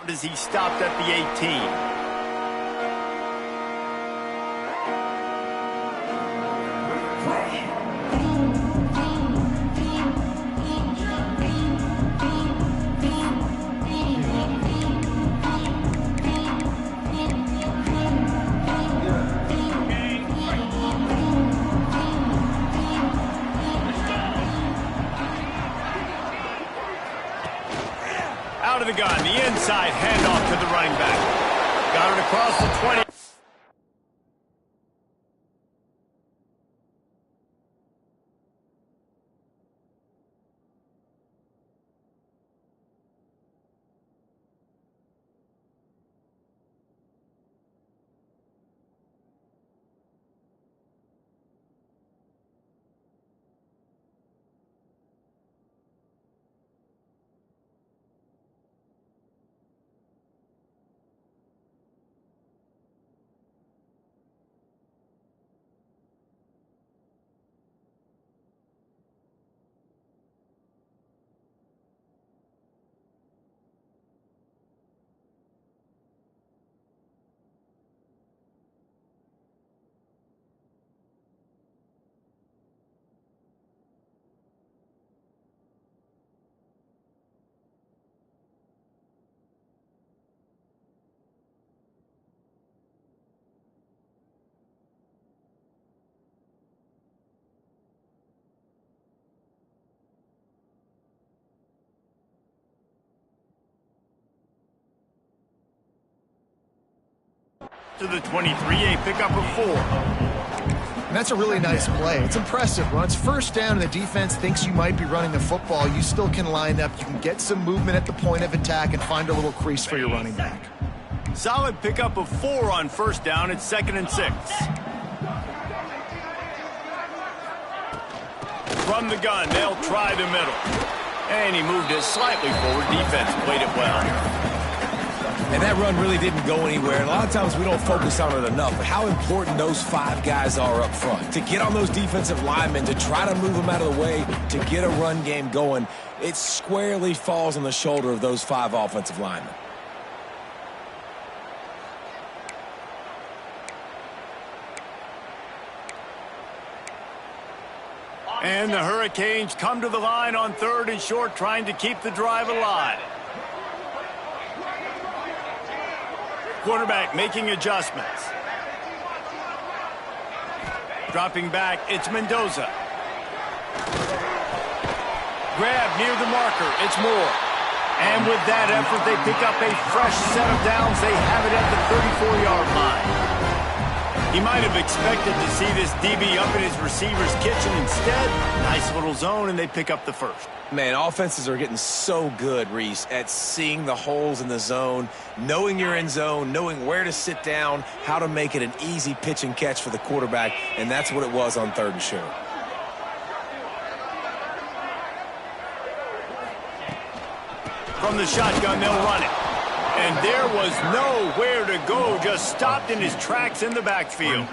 as he stopped at the 18. Out of the gun, the inside handoff to the running back. Got it across the 20. To the 23, a pickup of 4. And that's a really nice play. It's impressive. When it's first down and the defense thinks you might be running the football, you still can line up. You can get some movement at the point of attack and find a little crease for your running back. Solid pickup of 4 on first down. It's 2nd and 6. From the gun, they'll try the middle. And he moved it slightly forward. Defense played it well. And that run really didn't go anywhere. And a lot of times we don't focus on it enough, but how important those 5 guys are up front. To get on those defensive linemen, to try to move them out of the way, to get a run game going, it squarely falls on the shoulder of those 5 offensive linemen. And the Hurricanes come to the line on 3rd and short, trying to keep the drive alive. Quarterback making adjustments. Dropping back, it's Mendoza. Grab near the marker, it's Moore. And with that effort, they pick up a fresh set of downs. They have it at the 34-yard line. He might have expected to see this DB up in his receiver's kitchen. Instead, nice little zone, and they pick up the first. Man, offenses are getting so good, Reese, at seeing the holes in the zone, knowing you're in zone, knowing where to sit down, how to make it an easy pitch and catch for the quarterback, and that's what it was on 3rd and short. From the shotgun, they'll run it. And there was nowhere to go, just stopped in his tracks in the backfield.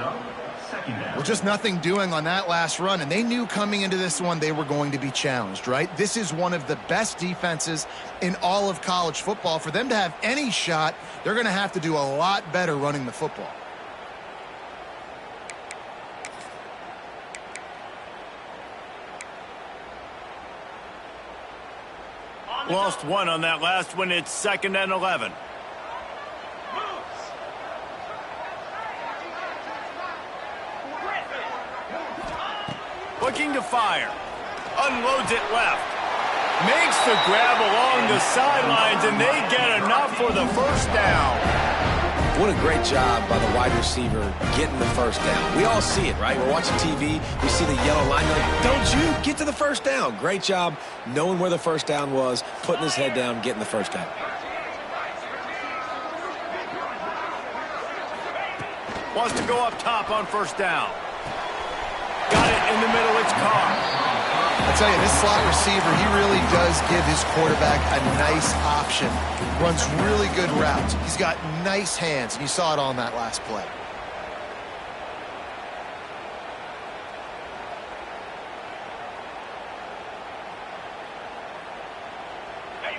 Well, just nothing doing on that last run, and they knew coming into this one they were going to be challenged, right? This is one of the best defenses in all of college football. For them to have any shot, they're going to have to do a lot better running the football. Lost 1 on that last one. It's 2nd and 11. Looking to fire. Unloads it left. Makes the grab along the sidelines, and they get enough for the first down. What a great job by the wide receiver getting the first down. We all see it, right? We're watching TV. We see the yellow line. You're like, don't you get to the first down. Great job knowing where the first down was, putting his head down, getting the first down. Wants to go up top on first down. Got it in the middle. It's Carr. I tell you, this slot receiver, he really does give his quarterback a nice option. Runs really good routes. He's got nice hands, and you saw it on that last play.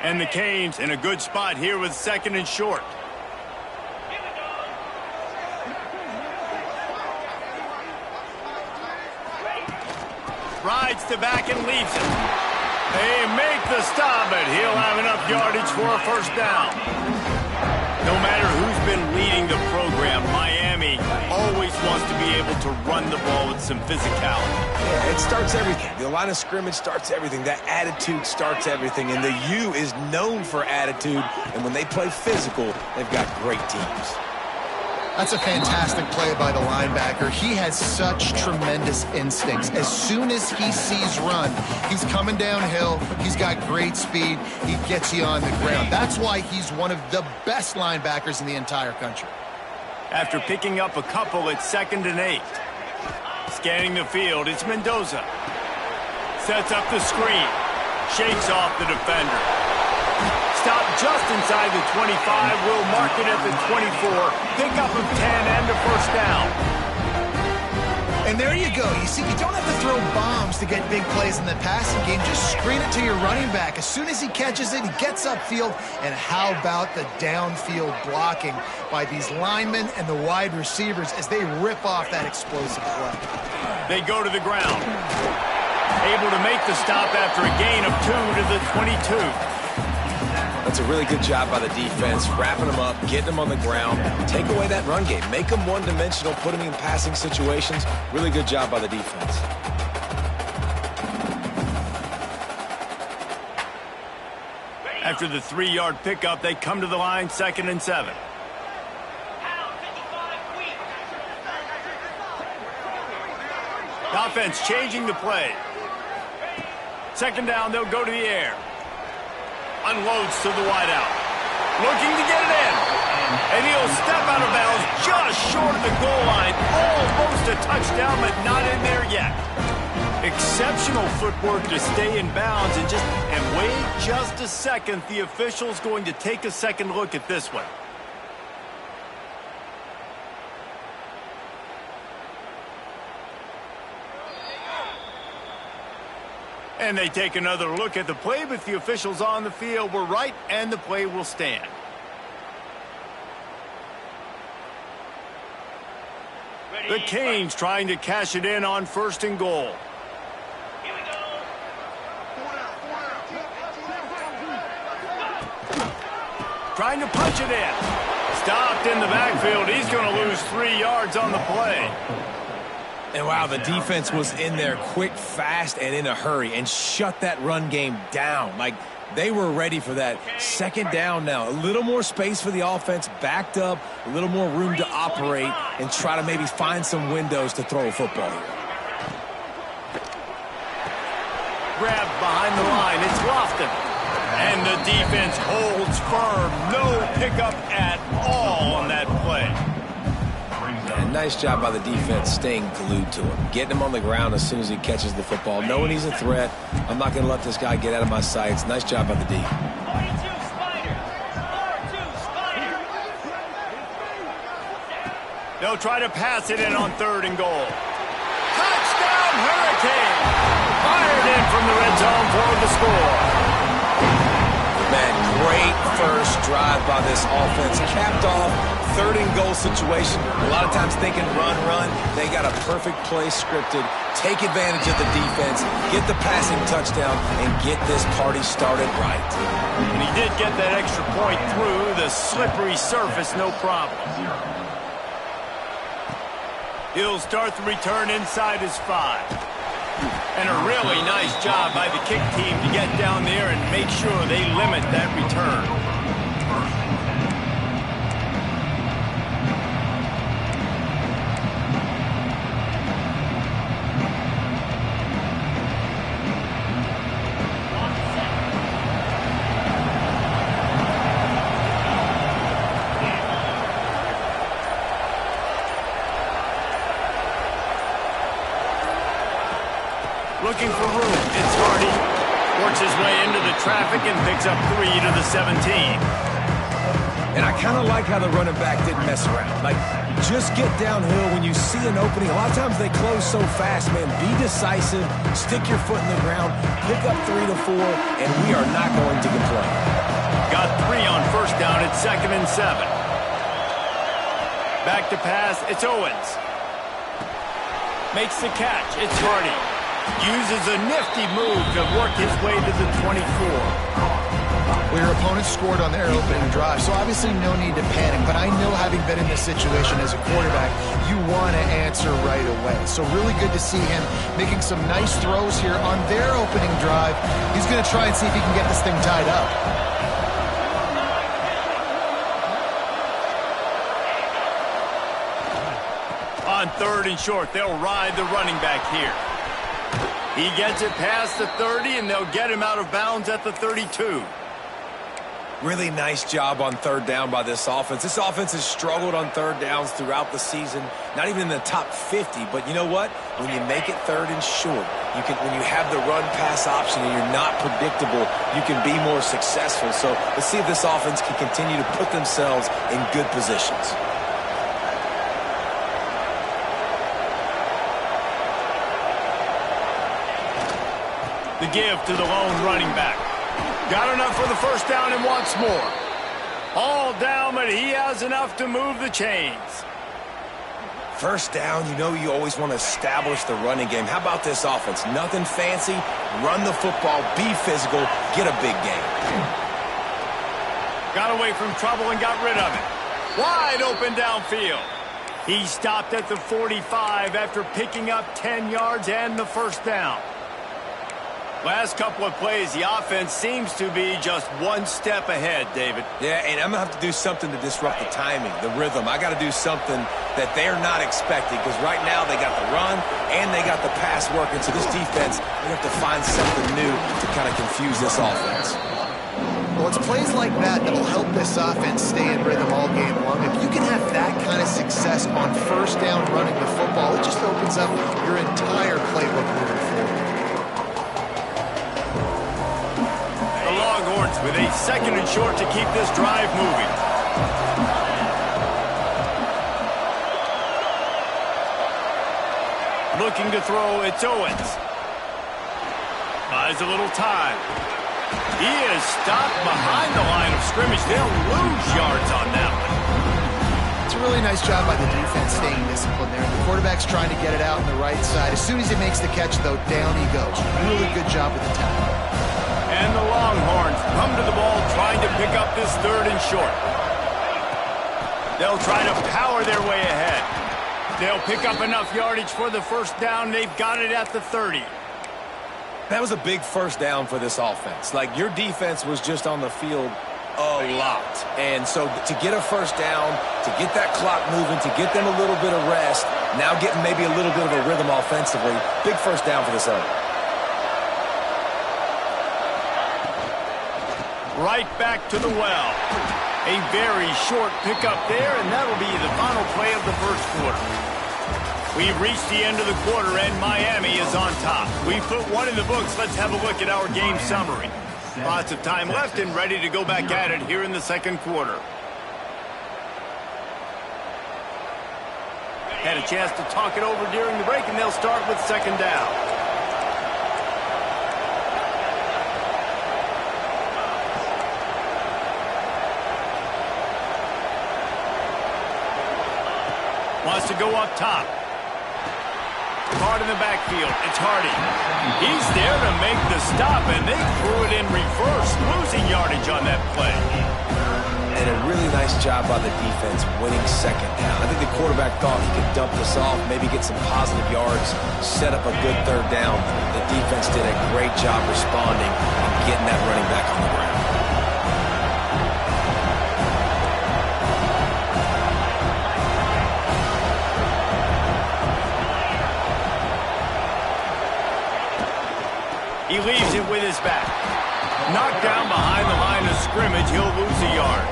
And the Canes in a good spot here with 2nd and short. Rides to back and leaves it. They make the stop, but he'll have enough yardage for a first down. No matter who's been leading the program, Miami always wants to be able to run the ball with some physicality. Yeah, it starts everything. The line of scrimmage starts everything. That attitude starts everything. And the U is known for attitude. And when they play physical, they've got great teams. That's a fantastic play by the linebacker. He has such tremendous instincts. As soon as he sees run, he's coming downhill. He's got great speed. He gets you on the ground. That's why he's one of the best linebackers in the entire country. After picking up a couple, it's 2nd and 8. Scanning the field, it's Mendoza. Sets up the screen. Shakes off the defender. Stop just inside the 25. Will mark it at the 24. Pickup of 10 and a first down. And there you go. You see, you don't have to throw bombs to get big plays in the passing game. Just screen it to your running back. As soon as he catches it, he gets upfield. And how about the downfield blocking by these linemen and the wide receivers as they rip off that explosive play. They go to the ground. Able to make the stop after a gain of 2 to the 22. That's a really good job by the defense, wrapping them up, getting them on the ground, take away that run game, make them one-dimensional, put them in passing situations. Really good job by the defense. After the 3-yard pickup, they come to the line, 2nd and 7. The offense changing the play. 2nd down, they'll go to the air. Unloads to the wideout. Looking to get it in. And he'll step out of bounds just short of the goal line. Almost a touchdown, but not in there yet. Exceptional footwork to stay in bounds. And wait just a second. The official's going to take a second look at this one. And they take another look at the play, but the officials on the field were right, and the play will stand. The Canes trying to cash it in on 1st and goal. Trying to punch it in. Stopped in the backfield. He's going to lose 3 yards on the play. And wow, the defense was in there quick, fast, and in a hurry and shut that run game down. Like, they were ready for that. 2nd down now. A little more space for the offense, backed up, a little more room to operate and try to maybe find some windows to throw a football here. Grabbed behind the line. It's Lofton. And the defense holds firm. No pickup at all on that play. And nice job by the defense staying glued to him. Getting him on the ground as soon as he catches the football. Knowing he's a threat. I'm not going to let this guy get out of my sights. Nice job by the D. They'll try to pass it in on 3rd and goal. Touchdown Hurricane! Fired in from the red zone for the score. Man, great first drive by this offense. Capped off, 3rd and goal situation. A lot of times thinking run. They got a perfect play scripted. Take advantage of the defense, get the passing touchdown, and get this party started right. And he did get that extra point through the slippery surface, no problem. He'll start the return inside his 5. And a really nice job by the kick team to get down there and make sure they limit that return. Looking for room. It's Hardy. Works his way into the traffic and picks up 3 to the 17. And I kind of like how the running back didn't mess around. Like, just get downhill when you see an opening. A lot of times they close so fast, man. Be decisive, stick your foot in the ground, pick up 3 to 4, and we are not going to complain. Got 3 on first down at 2nd and 7. Back to pass, it's Owens. Makes the catch, it's Hardy. Uses a nifty move to work his way to the 24. Well, your opponent scored on their opening drive, so obviously no need to panic. But I know, having been in this situation as a quarterback, you want to answer right away. So really good to see him making some nice throws here on their opening drive. He's going to try and see if he can get this thing tied up. On 3rd and short, they'll ride the running back here. He gets it past the 30, and they'll get him out of bounds at the 32. Really nice job on 3rd down by this offense. This offense has struggled on 3rd downs throughout the season, not even in the top 50. But you know what? When you make it 3rd and short, when you have the run-pass option and you're not predictable, you can be more successful. So let's see if this offense can continue to put themselves in good positions. The give to the lone running back. Got enough for the first down and wants more. All down, but he has enough to move the chains. First down, you know you always want to establish the running game. How about this offense? Nothing fancy. Run the football, be physical, get a big gain. Got away from trouble and got rid of it. Wide open downfield. He stopped at the 45 after picking up 10 yards and the first down. Last couple of plays, the offense seems to be just one step ahead, David. Yeah, and I'm going to have to do something to disrupt the timing, the rhythm. I got to do something that they're not expecting, because right now they got the run and they got the pass working. So this defense, they have to find something new to kind of confuse this offense. Well, it's plays like that that'll help this offense stay in rhythm all game long. If you can have that kind of success on first down running the football, it just opens up your entire playbook moving forward. With a 2nd and short to keep this drive moving. Looking to throw, it's Owens. Buys a little time. He is stopped behind the line of scrimmage. They'll lose yards on that one. It's a really nice job by the defense staying disciplined there. The quarterback's trying to get it out on the right side. As soon as he makes the catch, though, down he goes. Really good job with the tackle. And the Longhorns come to the ball trying to pick up this 3rd and short. They'll try to power their way ahead. They'll pick up enough yardage for the first down. They've got it at the 30. That was a big first down for this offense. Like, your defense was just on the field a lot. And so to get a first down, to get that clock moving, to get them a little bit of rest, now getting maybe a little bit of a rhythm offensively, big first down for this effort. Right back to the well. A very short pickup there, and that'll be the final play of the first quarter. We've reached the end of the quarter, and Miami is on top. We put one in the books. Let's have a look at our game summary. Lots of time left and ready to go back at it here in the second quarter. Had a chance to talk it over during the break, and they'll start with 2nd down. Wants to go up top. Hard in the backfield. It's Hardy. He's there to make the stop, and they threw it in reverse, losing yardage on that play. And a really nice job by the defense winning 2nd down. I think the quarterback thought he could dump this off, maybe get some positive yards, set up a good 3rd down. The defense did a great job responding and getting that running back on the ground. He leaves it with his back. Knocked down behind the line of scrimmage, he'll lose a yard.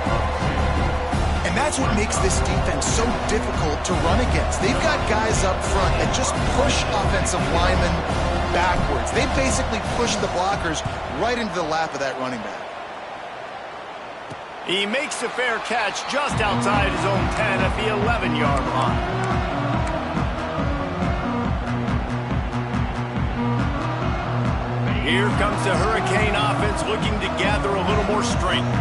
And that's what makes this defense so difficult to run against. They've got guys up front that just push offensive linemen backwards. They basically push the blockers right into the lap of that running back. He makes the fair catch just outside his own 10 at the 11-yard line. Here comes the Hurricane offense looking to gather a little more strength.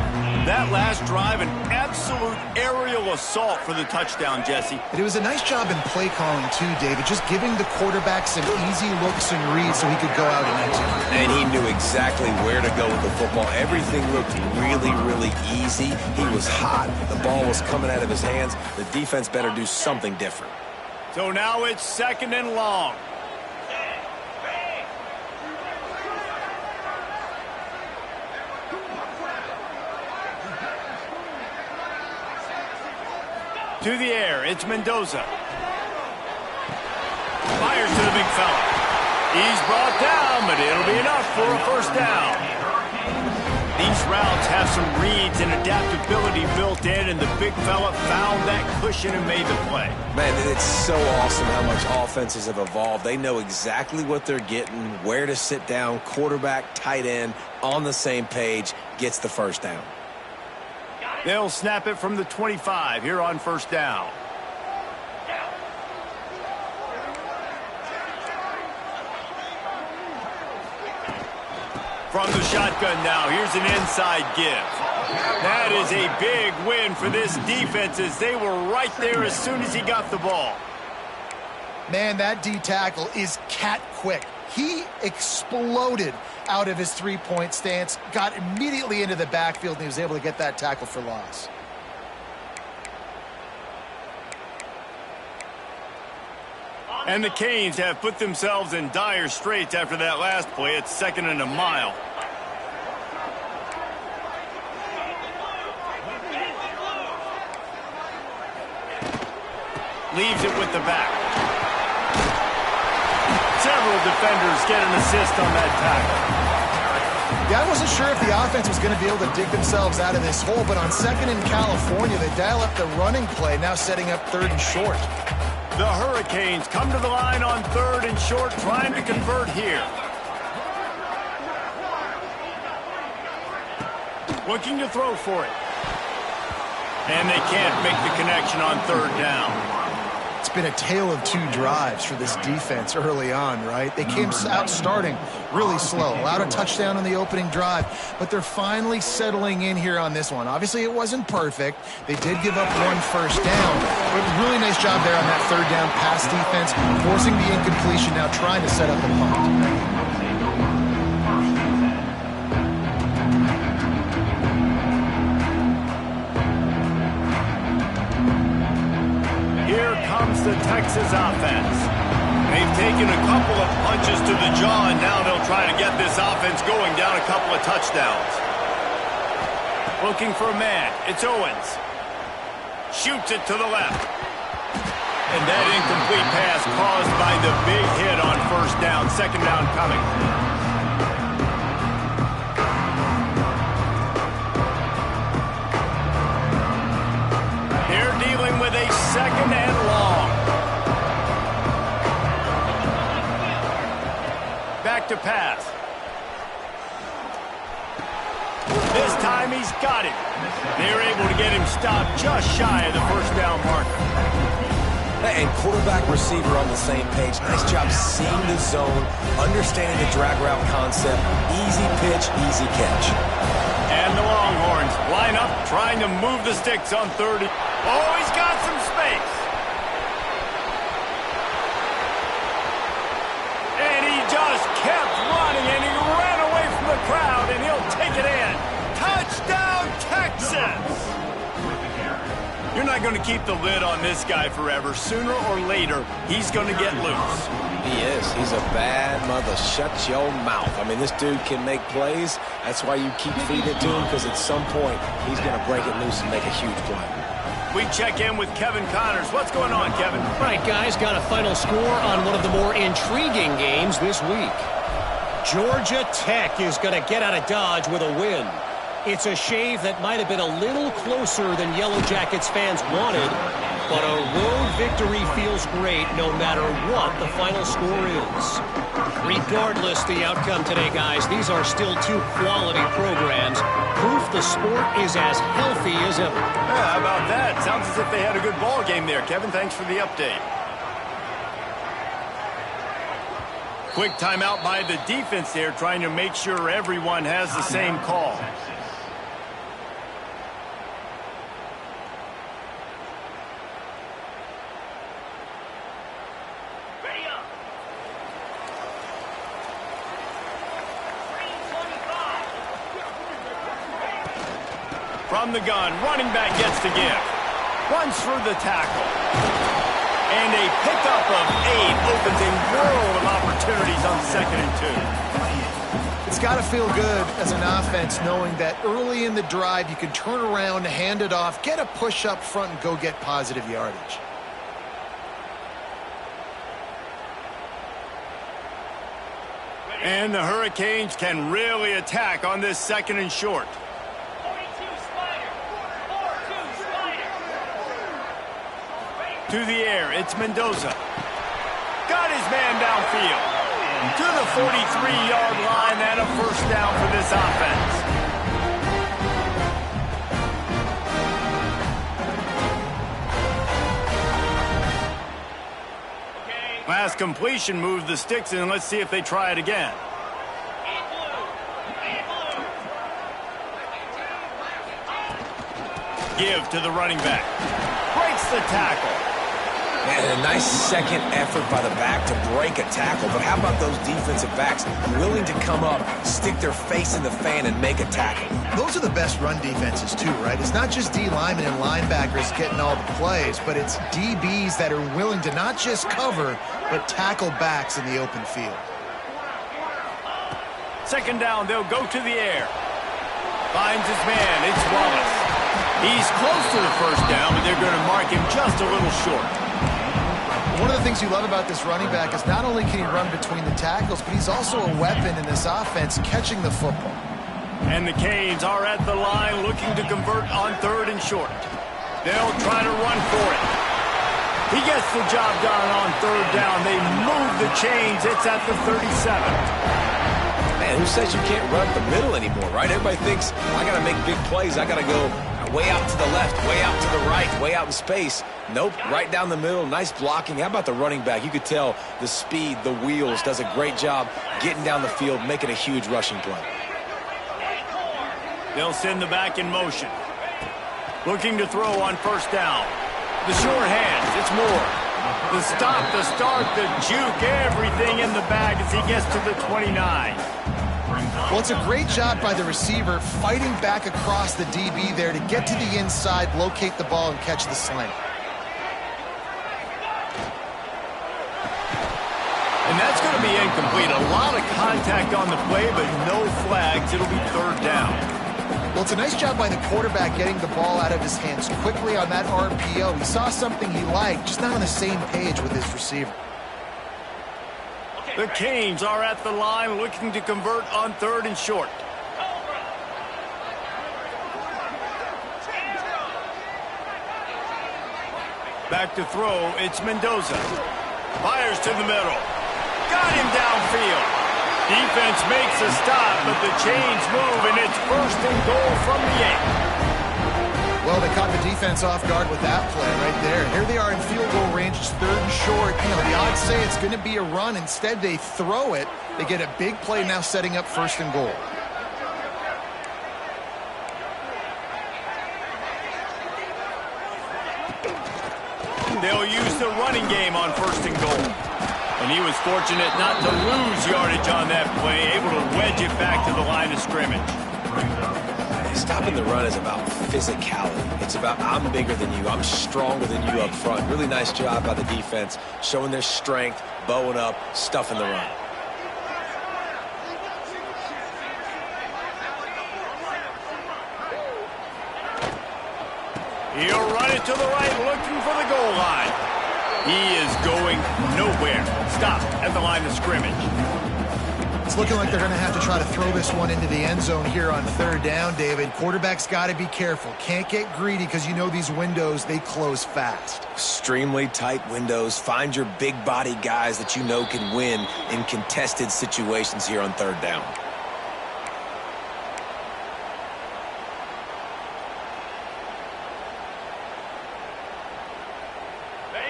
That last drive, an absolute aerial assault for the touchdown, Jesse. And it was a nice job in play calling, too, David, just giving the quarterback some easy looks and reads so he could go out and execute. And he knew exactly where to go with the football. Everything looked really, really easy. He was hot. The ball was coming out of his hands. The defense better do something different. So now it's 2nd and long. To the air, it's Mendoza. Fires to the big fella. He's brought down, but it'll be enough for a first down. These routes have some reads and adaptability built in, and the big fella found that cushion and made the play. Man, it's so awesome how much offenses have evolved. They know exactly what they're getting, where to sit down, quarterback, tight end, on the same page, gets the first down. They'll snap it from the 25 here on first down. From the shotgun now, here's an inside give. That is a big win for this defense as they were right there as soon as he got the ball. Man, that D tackle is cat quick. He exploded out of his three-point stance, got immediately into the backfield, and he was able to get that tackle for loss. And the Canes have put themselves in dire straits after that last play. It's 2nd and a mile. Leaves it with the back. Several defenders get an assist on that tackle. Yeah, I wasn't sure if the offense was going to be able to dig themselves out of this hole, but on 2nd in California, they dial up the running play, now setting up 3rd and short. The Hurricanes come to the line on 3rd and short, trying to convert here. Looking to throw for it. And they can't make the connection on 3rd down. It's been a tale of two drives for this defense early on, right? They came out starting really slow, allowed a touchdown on the opening drive, but they're finally settling in here on this one. Obviously, it wasn't perfect. They did give up 1 first down, but really nice job there on that 3rd down pass defense, forcing the incompletion, now trying to set up the punt. Here comes the Texas offense. They've taken a couple of punches to the jaw, and now they'll try to get this offense going down a couple of touchdowns. Looking for a man. It's Owens. Shoots it to the left. And that incomplete pass caused by the big hit on first down. 2nd down coming. They're dealing with a 2nd and long. Back to pass. This time he's got it. They're able to get him stopped just shy of the first down marker. And quarterback receiver on the same page. Nice job seeing the zone, understanding the drag route concept. Easy pitch, easy catch. And the Longhorns line up, trying to move the sticks on 30. Oh, he's got some space. And he just kept running, and he ran away from the crowd, and he'll take it in. Touchdown, Texas! You're not going to keep the lid on this guy forever. Sooner or later, he's going to get loose. He is. He's a bad mother. Shut your mouth. I mean, this dude can make plays. That's why you keep feeding it to him, because at some point, he's going to break it loose and make a huge play. We check in with Kevin Connors. What's going on, Kevin? Right, guys, got a final score on one of the more intriguing games this week. Georgia Tech is going to get out of Dodge with a win. It's a shave that might have been a little closer than Yellow Jackets fans wanted, But a road victory feels great no matter what the final score is. Regardless the outcome today, guys, these are still two quality programs. Proof the sport is as healthy as ever. Yeah, how about that? Sounds as if they had a good ball game there. Kevin, thanks for the update. Quick timeout by the defense there, trying to make sure everyone has the same call. From the gun, running back gets the give. Runs through the tackle. And a pickup of 8 opens a world of opportunities on 2nd and 2. It's got to feel good as an offense knowing that early in the drive you can turn around, hand it off, get a push up front, and go get positive yardage. And the Hurricanes can really attack on this 2nd and short. To the air, it's Mendoza. Got his man downfield. To the 43-yard line and a first down for this offense. Last completion moved the sticks in. Let's see if they try it again. Give to the running back. Breaks the tackle. Man, a nice second effort by the back to break a tackle. But how about those defensive backs willing to come up, stick their face in the fan, and make a tackle? Those are the best run defenses, too, right? It's not just D linemen and linebackers getting all the plays, but it's DBs that are willing to not just cover, but tackle backs in the open field. 2nd down, they'll go to the air. Finds his man, it's Wallace. He's close to the first down, but they're going to mark him just a little short. One of the things you love about this running back is not only can he run between the tackles, but he's also a weapon in this offense catching the football. And the Canes are at the line looking to convert on 3rd and short. They'll try to run for it. He gets the job done on 3rd down. They move the chains. It's at the 37. Man, who says you can't run up the middle anymore, right? Everybody thinks, I got to make big plays. I got to go way out to the left, way out to the right, way out in space. Nope, right down the middle. Nice blocking. How about the running back? You could tell the speed, the wheels, does a great job getting down the field, making a huge rushing play. They'll send the back in motion. Looking to throw on 1st down. The short hands, it's Moore. The stop, the start, the juke, everything in the bag as he gets to the 29. Well, it's a great job by the receiver fighting back across the DB there to get to the inside, locate the ball, and catch the slant. And that's going to be incomplete. A lot of contact on the play, but no flags. It'll be 3rd down. Well, it's a nice job by the quarterback getting the ball out of his hands quickly on that RPO. He saw something he liked, just not on the same page with his receiver. The Canes are at the line looking to convert on 3rd and short. Back to throw, it's Mendoza. Fires to the middle. Got him downfield. Defense makes a stop, but the chains move, and it's 1st and goal from the 8. Well, they caught the defense off guard with that play right there. Here they are in field goal range. It's 3rd and short. You know, the odds say it's going to be a run. Instead, they throw it. They get a big play now setting up 1st and goal. They'll use the running game on 1st and goal. And he was fortunate not to lose yardage on that play, able to wedge it back to the line of scrimmage. Stopping the run is about physicality. It's about I'm bigger than you. I'm stronger than you up front. Really nice job by the defense, showing their strength, bowing up, stuffing the run. He'll run it to the right, looking for the goal line. He is going nowhere. Stop at the line of scrimmage. It's looking like they're going to have to try to throw this one into the end zone here on third down, David. Quarterback's got to be careful. Can't get greedy because you know these windows, they close fast. Extremely tight windows. Find your big body guys that you know can win in contested situations here on third down.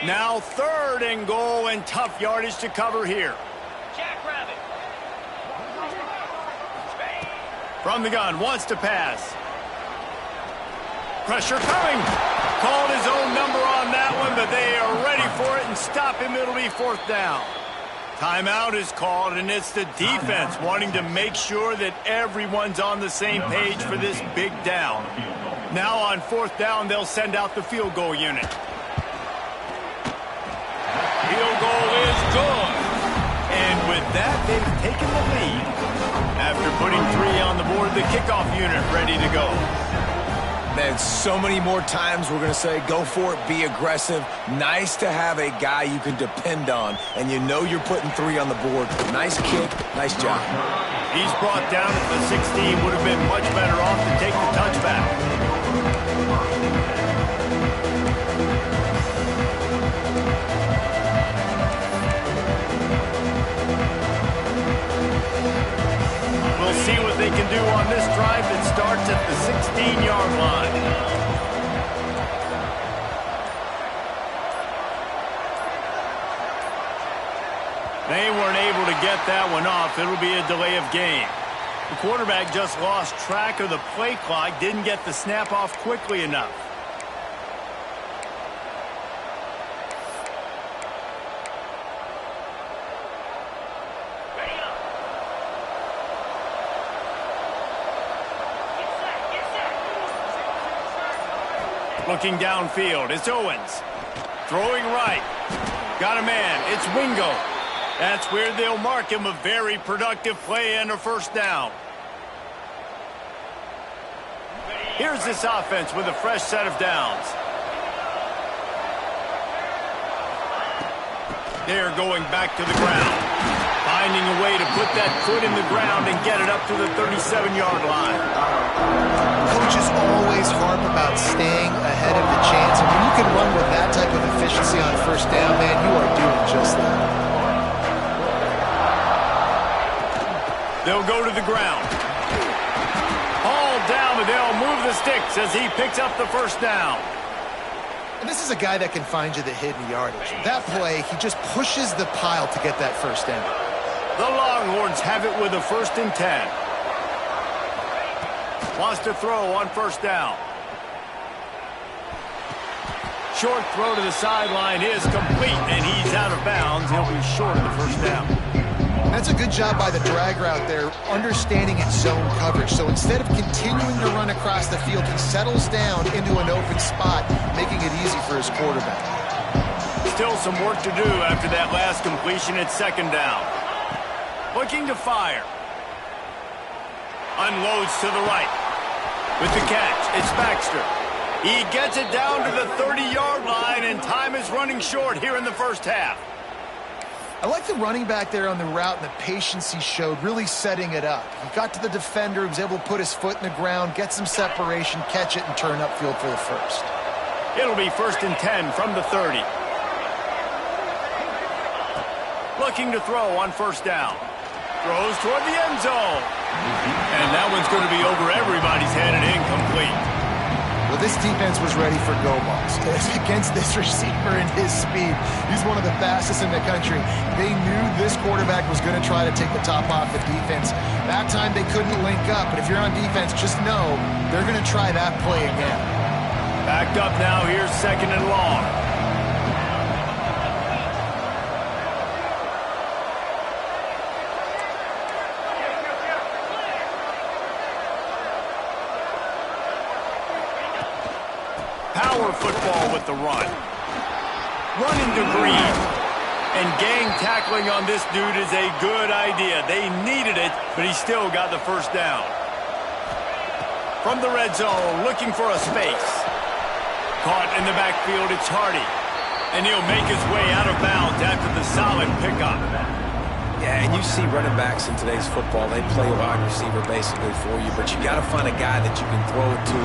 Now 3rd and goal, and tough yardage to cover here. Jackrabbit. From the gun, wants to pass. Pressure coming. Called his own number on that one, but they are ready for it and stop him. It'll be 4th down. Timeout is called, and it's the defense wanting to make sure that everyone's on the same page for this big down. Now on 4th down, they'll send out the field goal unit. Field goal is good. And with that, they've taken the lead. After putting 3 on the board, the kickoff unit ready to go. Man, so many more times we're going to say, go for it, be aggressive. Nice to have a guy you can depend on, and you know you're putting 3 on the board. Nice kick, nice job. He's brought down at the 16. Would have been much better off to take the touchback. We'll see what they can do on this drive that starts at the 16-yard line. They weren't able to get that one off. It'll be a delay of game. The quarterback just lost track of the play clock, didn't get the snap off quickly enough. Looking downfield, it's Owens. Throwing right. Got a man, it's Wingo. That's where they'll mark him. A very productive play and a 1st down. Here's this offense with a fresh set of downs. They're going back to the ground. Finding a way to put that foot in the ground and get it up to the 37-yard line. Coaches always harp about staying ahead of the chance, and when you can run with that type of efficiency on 1st down, man, you are doing just that. They'll go to the ground. Hauled down, and they'll move the sticks as he picks up the 1st down. And this is a guy that can find you the hidden yardage. That play, he just pushes the pile to get that 1st down. The Longhorns have it with a 1st and 10. Wants to throw on 1st down. Short throw to the sideline is complete, and he's out of bounds. He'll be short of the 1st down. That's a good job by the drag route there, understanding its zone coverage. So instead of continuing to run across the field, he settles down into an open spot, making it easy for his quarterback. Still some work to do after that last completion at 2nd down. Looking to fire. Unloads to the right. With the catch, it's Baxter. He gets it down to the 30-yard line, and time is running short here in the 1st half. I like the running back there on the route and the patience he showed, really setting it up. He got to the defender, he was able to put his foot in the ground, get some separation, catch it, and turn upfield for the 1st. It'll be 1st and 10 from the 30. Looking to throw on 1st down. Throws toward the end zone. And that one's going to be over everybody's head and incomplete. Well, this defense was ready for go balls. Against this receiver and his speed, he's one of the fastest in the country. They knew this quarterback was going to try to take the top off the defense. That time they couldn't link up, but if you're on defense, just know they're going to try that play again. Backed up now, here's 2nd and long. Power football with the run. Running to Green. And gang tackling on this dude is a good idea. They needed it, but he still got the 1st down. From the red zone, looking for a space. Caught in the backfield, it's Hardy. And he'll make his way out of bounds after the solid pickup. Yeah, Yeah, and you see running backs in today's football, they play a wide receiver basically for you, but you got to find a guy that you can throw it to,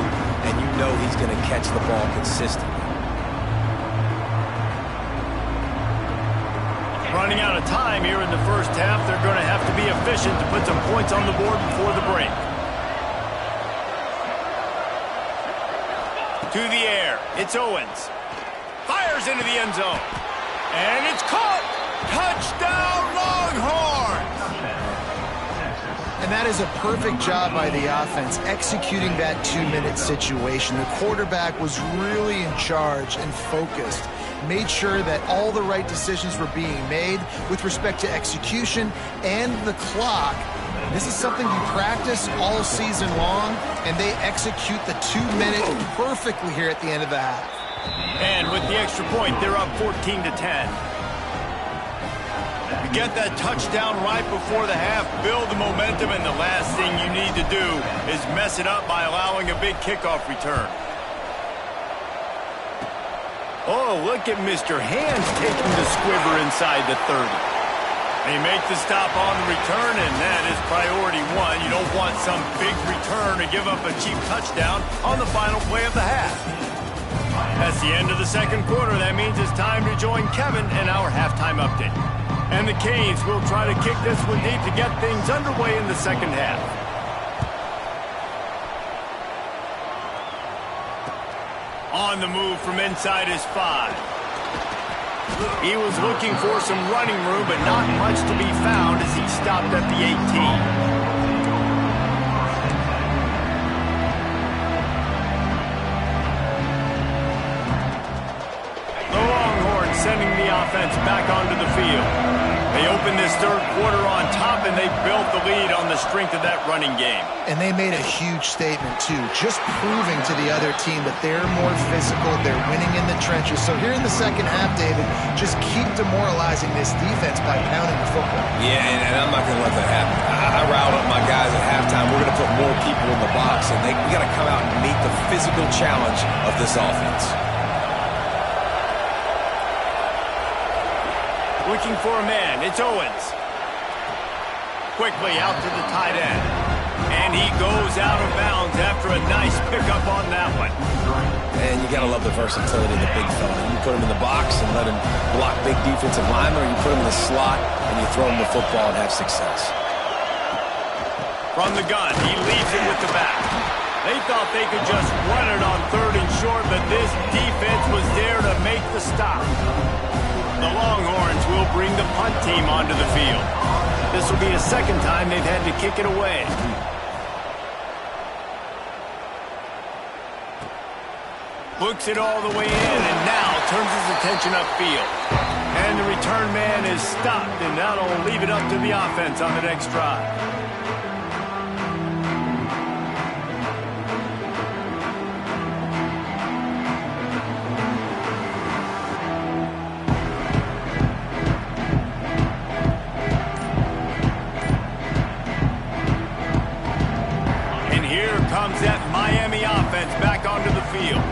and you know he's going to catch the ball consistently. Running out of time here in the first half, they're going to have to be efficient to put some points on the board before the break. To the air, it's Owens. Fires into the end zone. And it's caught! Touchdown, Longhorns! And that is a perfect job by the offense, executing that 2-minute situation. The quarterback was really in charge and focused. Made sure that all the right decisions were being made with respect to execution and the clock. This is something you practice all season long, and they execute the 2-minute perfectly here at the end of the half. And with the extra point, they're up 14-10. You get that touchdown right before the half, build the momentum, and the last thing you need to do is mess it up by allowing a big kickoff return. Oh, look at Mr. Hands taking the squiver inside the 30. They make the stop on the return, and that is priority one. You don't want some big return to give up a cheap touchdown on the final play of the half. That's the end of the second quarter. That means it's time to join Kevin in our halftime update. And the Canes will try to kick this one deep to get things underway in the second half. On the move from inside his 5. He was looking for some running room, but not much to be found as he stopped at the 18. Sending the offense back onto the field. They opened this third quarter on top, and they built the lead on the strength of that running game. And they made a huge statement, too, just proving to the other team that they're more physical, they're winning in the trenches. So here in the second half, David, just keep demoralizing this defense by pounding the football. Yeah, and I'm not going to let that happen. I riled up my guys at halftime. We're going to put more people in the box, and we got to come out and meet the physical challenge of this offense. Looking for a man, it's Owens. Quickly out to the tight end. And he goes out of bounds after a nice pickup on that one. And you got to love the versatility of the big fella. You put him in the box and let him block big defensive linemen, or you put him in the slot and you throw him the football and have success. From the gun, he leaves it with the back. They thought they could just run it on 3rd and short, but this defense was there to make the stop. The Longhorns will bring the punt team onto the field. This will be the second time they've had to kick it away. Looks it all the way in, and now turns his attention upfield. And the return man is stopped, and that'll leave it up to the offense on the next drive. That Miami offense back onto the field.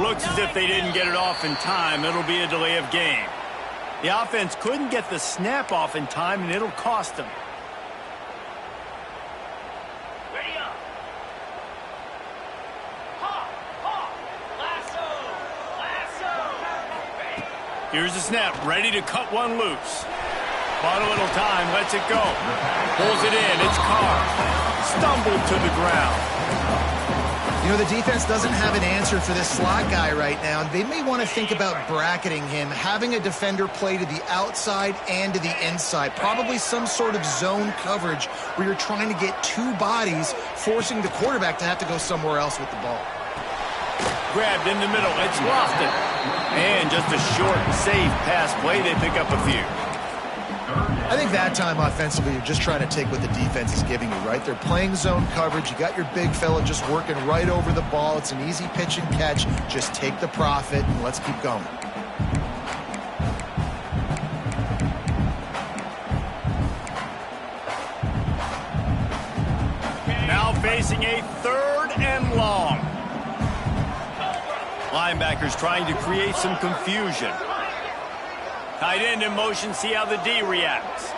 Looks as if they didn't get it off in time. It'll be a delay of game. The offense couldn't get the snap off in time, and it'll cost them. Ready up. Lasso. Here's the snap, ready to cut one loose. Bought a little time, lets it go. Pulls it in, it's Carr. Stumbled to the ground. You know, the defense doesn't have an answer for this slot guy right now. They may want to think about bracketing him, having a defender play to the outside and to the inside. Probably some sort of zone coverage where you're trying to get two bodies, forcing the quarterback to have to go somewhere else with the ball. Grabbed in the middle, it's Lofton. And just a short, safe pass play, they pick up a few. I think that time offensively, you're just trying to take what the defense is giving you, right? They're playing zone coverage. You got your big fella just working right over the ball. It's an easy pitch and catch. Just take the profit and let's keep going. Now facing a 3rd and long. Linebackers trying to create some confusion. Tight end in motion, see how the D reacts.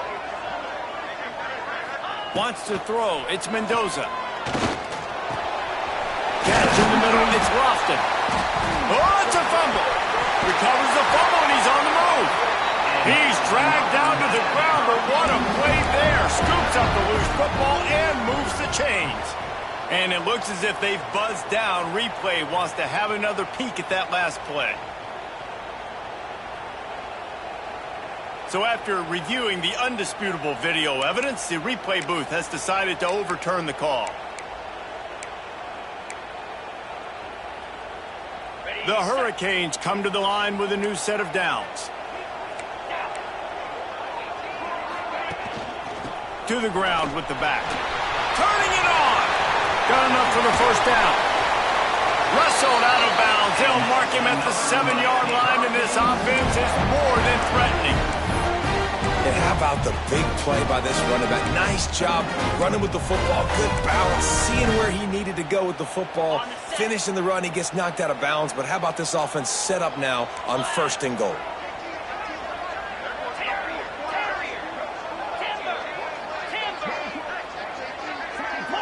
Wants to throw, it's Mendoza. Catch in the middle, it's Lofton. Oh, it's a fumble. Recovers the fumble, and he's on the move. He's dragged down to the ground, but what a play there. Scoops up the loose football and moves the chains. And it looks as if they've buzzed down. Replay wants to have another peek at that last play. So after reviewing the undisputable video evidence, the replay booth has decided to overturn the call. The Hurricanes come to the line with a new set of downs. To the ground with the back. Turning it on. Got enough for the first down. Wrestled out of bounds. They'll mark him at the 7-yard line, and this offense is more than threatening. And how about the big play by this running back? Nice job running with the football. Good balance, seeing where he needed to go with the football. Finishing the run, he gets knocked out of bounds. But how about this offense set up now on 1st and goal?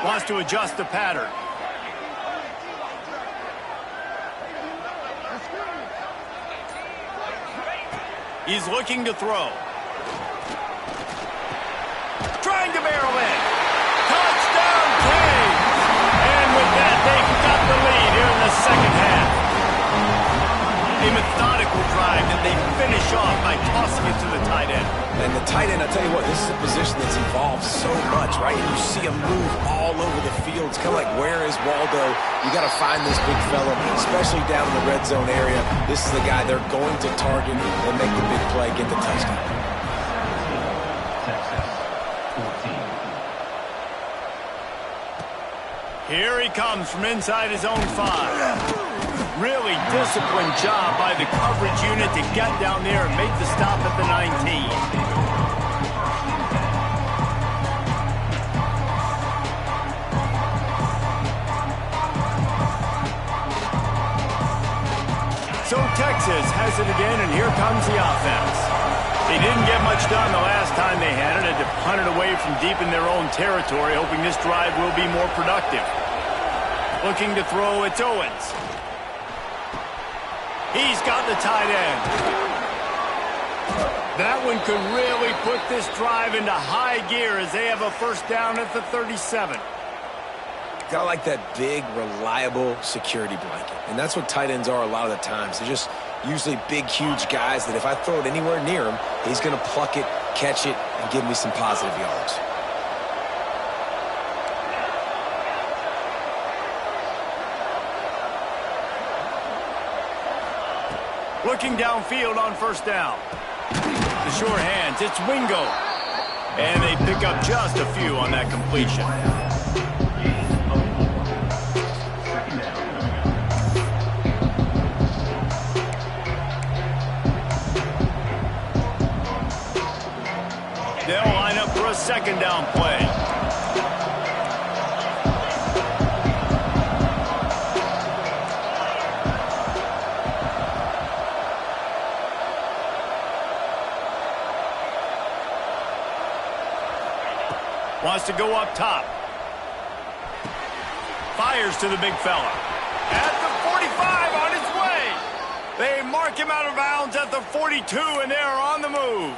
Wants to adjust the pattern. He's looking to throw. Trying to barrel in. Touchdown, Canes! And with that, they've got the lead here in the second half. A methodical drive that they finish off by tossing it to the tight end. And the tight end, I tell you what, this is a position that's evolved so much, right? And you see him move all over the field. It's kind of like, where is Waldo? You got to find this big fella, especially down in the red zone area. This is the guy they're going to target and make the big play, get the touchdown. Here he comes from inside his own 5. Really disciplined job by the coverage unit to get down there and make the stop at the 19. So Texas has it again, and here comes the offense. They didn't get much done the last time they had it. Had to punt it away from deep in their own territory, hoping this drive will be more productive. Looking to throw, it's Owens. He's got the tight end. That one could really put this drive into high gear as they have a first down at the 37. Kind of like that big, reliable security blanket. And that's what tight ends are a lot of the times. They're just usually big, huge guys that if I throw it anywhere near him, he's going to pluck it, catch it, and give me some positive yards. Looking downfield on first down. The short hands, it's Wingo. And they pick up just a few on that completion. They'll line up for a second down play. Wants to go up top. Fires to the big fella. At the 45 on his way. They mark him out of bounds at the 42, and they are on the move.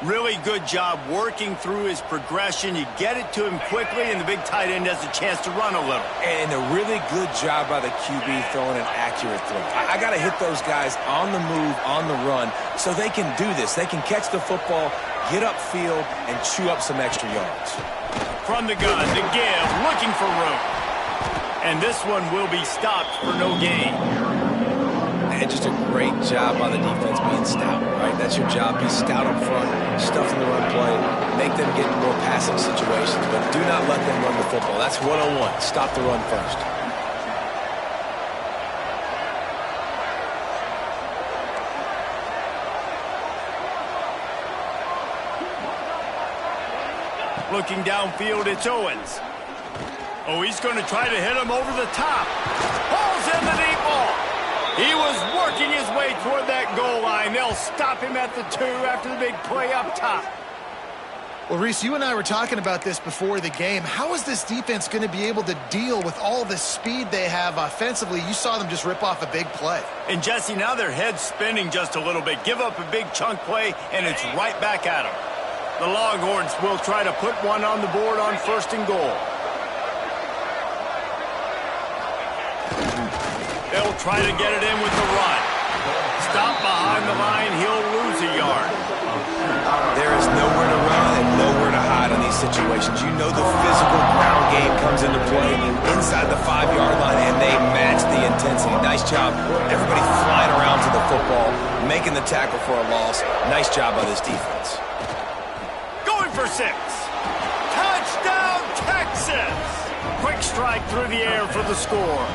Really good job working through his progression. You get it to him quickly, and the big tight end has a chance to run a little. And a really good job by the QB throwing an accurate throw. I got to hit those guys on the move, on the run, so they can do this. They can catch the football, get upfield, and chew up some extra yards. From the gun, the give, looking for room. And this one will be stopped for no gain. And just a great job by the defense being stout, right? That's your job. Be stout up front, stuff in the run play, make them get in more passing situations, but do not let them run the football. That's 101. Stop the run first. Looking downfield, it's Owens. Oh, he's going to try to hit him over the top. Pulls in the deep ball. He was working his way toward that goal line. line. They'll stop him at the 2 after the big play up top. Well, Reese, you and I were talking about this before the game. How is this defense going to be able to deal with all the speed they have offensively? You saw them just rip off a big play. And, Jesse, now their head's spinning just a little bit. Give up a big chunk play, and it's right back at them. The Longhorns will try to put one on the board on 1st and goal. They'll try to get it in with the run. Stop behind the line. He'll lose a yard. There is nowhere to run and nowhere to hide in these situations. You know the physical ground game comes into play inside the 5-yard line, and they match the intensity. Nice job. Everybody flying around to the football, making the tackle for a loss. Nice job by this defense. Going for 6. Touchdown, Texas! Quick strike through the air for the score.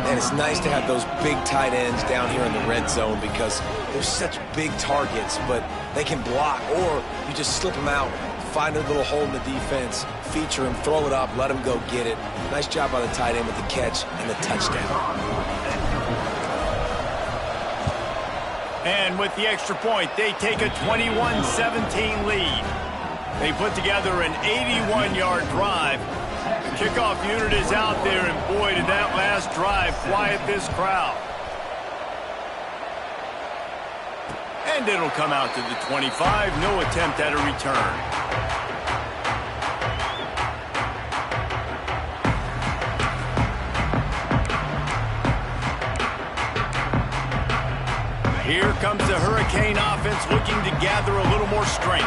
And it's nice to have those big tight ends down here in the red zone because they're such big targets, but they can block, or you just slip them out, find a little hole in the defense, feature him, throw it up, let him go get it. Nice job by the tight end with the catch and the touchdown. And with the extra point, they take a 21-17 lead. They put together an 81-yard drive. The kickoff unit is out there, and boy, did that last drive quiet this crowd. And it'll come out to the 25. No attempt at a return. Here comes the Hurricane offense looking to gather a little more strength.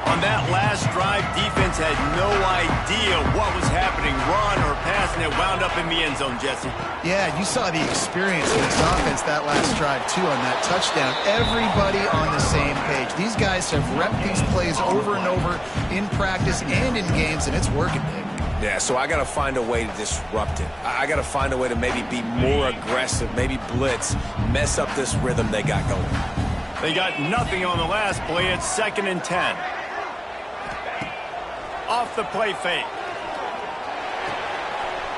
On that last drive, defense had no idea what was happening, run or pass, and it wound up in the end zone, Jesse. Yeah, you saw the experience of this offense that last drive, too, on that touchdown. Everybody on the same page. These guys have repped these plays over and over in practice and in games, and it's working, Dave. Yeah, so I got to find a way to disrupt it. I got to find a way to maybe be more aggressive, maybe blitz, mess up this rhythm they got going. They got nothing on the last play. It's 2nd and 10. Off the play fake.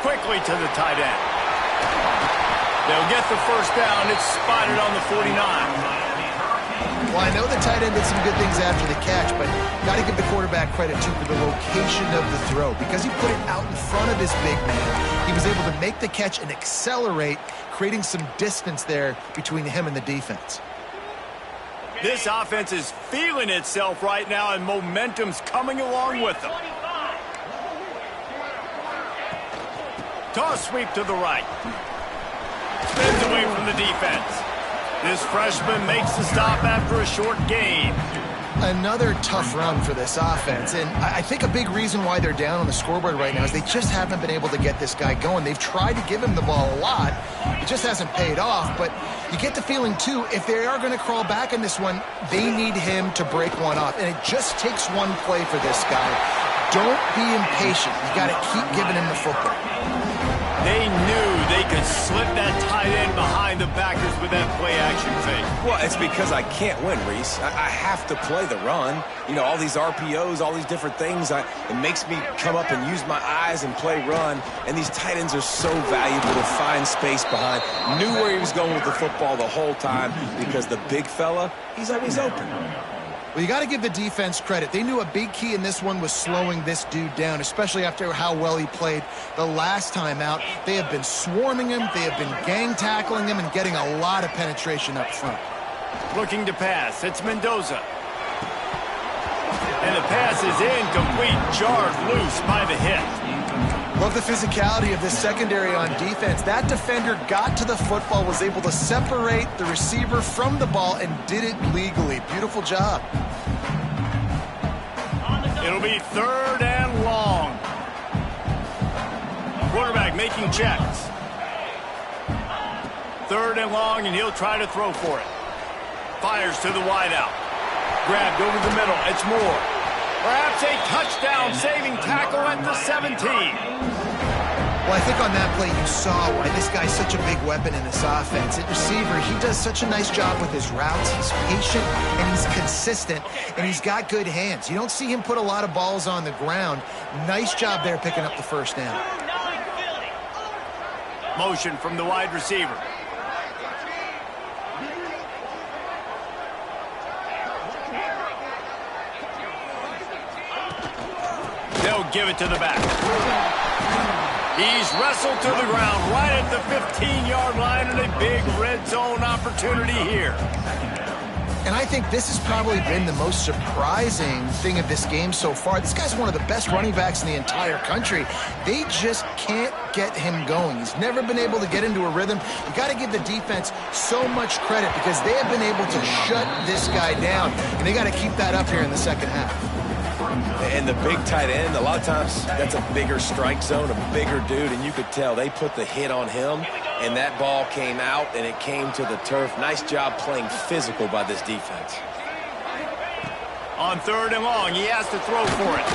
Quickly to the tight end. They'll get the first down. It's spotted on the 49. Well, I know the tight end did some good things after the catch, but got to give the quarterback credit, too, for the location of the throw. Because he put it out in front of his big man, he was able to make the catch and accelerate, creating some distance there between him and the defense. This offense is feeling itself right now, and momentum's coming along with them. Toss sweep to the right. Spins away from the defense. This freshman makes the stop after a short gain. Another tough run for this offense, and I think a big reason why they're down on the scoreboard right now is they just haven't been able to get this guy going. They've tried to give him the ball a lot. It just hasn't paid off, but you get the feeling, too, if they are going to crawl back in this one, they need him to break one off, and it just takes one play for this guy. Don't be impatient. You got to keep giving him the football. They knew they could slip that tight end behind the backers with that play-action fake. Well, it's because I can't win, Reese. I have to play the run. You know, all these RPOs, all these different things, it makes me come up and use my eyes and play run. And these tight ends are so valuable to find space behind. Knew where he was going with the football the whole time because the big fella, he's always open. Well, you got to give the defense credit. They knew a big key in this one was slowing this dude down, especially after how well he played the last time out. They have been swarming him. They have been gang tackling him and getting a lot of penetration up front. Looking to pass. It's Mendoza. And the pass is incomplete, jarred loose by the hit. Love the physicality of this secondary on defense. That defender got to the football, was able to separate the receiver from the ball, and did it legally. Beautiful job. It'll be 3rd and long. Quarterback making checks. 3rd and long, and he'll try to throw for it. Fires to the wideout. Grabbed over the middle. It's Moore. Perhaps a touchdown-saving tackle at the 17. Well, I think on that play you saw why this guy's such a big weapon in this offense. At receiver, he does such a nice job with his routes. He's patient, and he's consistent, and he's got good hands. You don't see him put a lot of balls on the ground. Nice job there picking up the first down. Motion from the wide receiver. give it to the back. He's wrestled to the ground right at the 15-yard line, and a big red zone opportunity here. And I think this has probably been the most surprising thing of this game so far. This guy's one of the best running backs in the entire country. They just can't get him going. He's never been able to get into a rhythm. You got to give the defense so much credit because they have been able to shut this guy down, and they got to keep that up here in the second half. And the big tight end, a lot of times that's a bigger strike zone, a bigger dude, and you could tell they put the hit on him, and that ball came out, and it came to the turf. Nice job playing physical by this defense. On 3rd and long, he has to throw for it.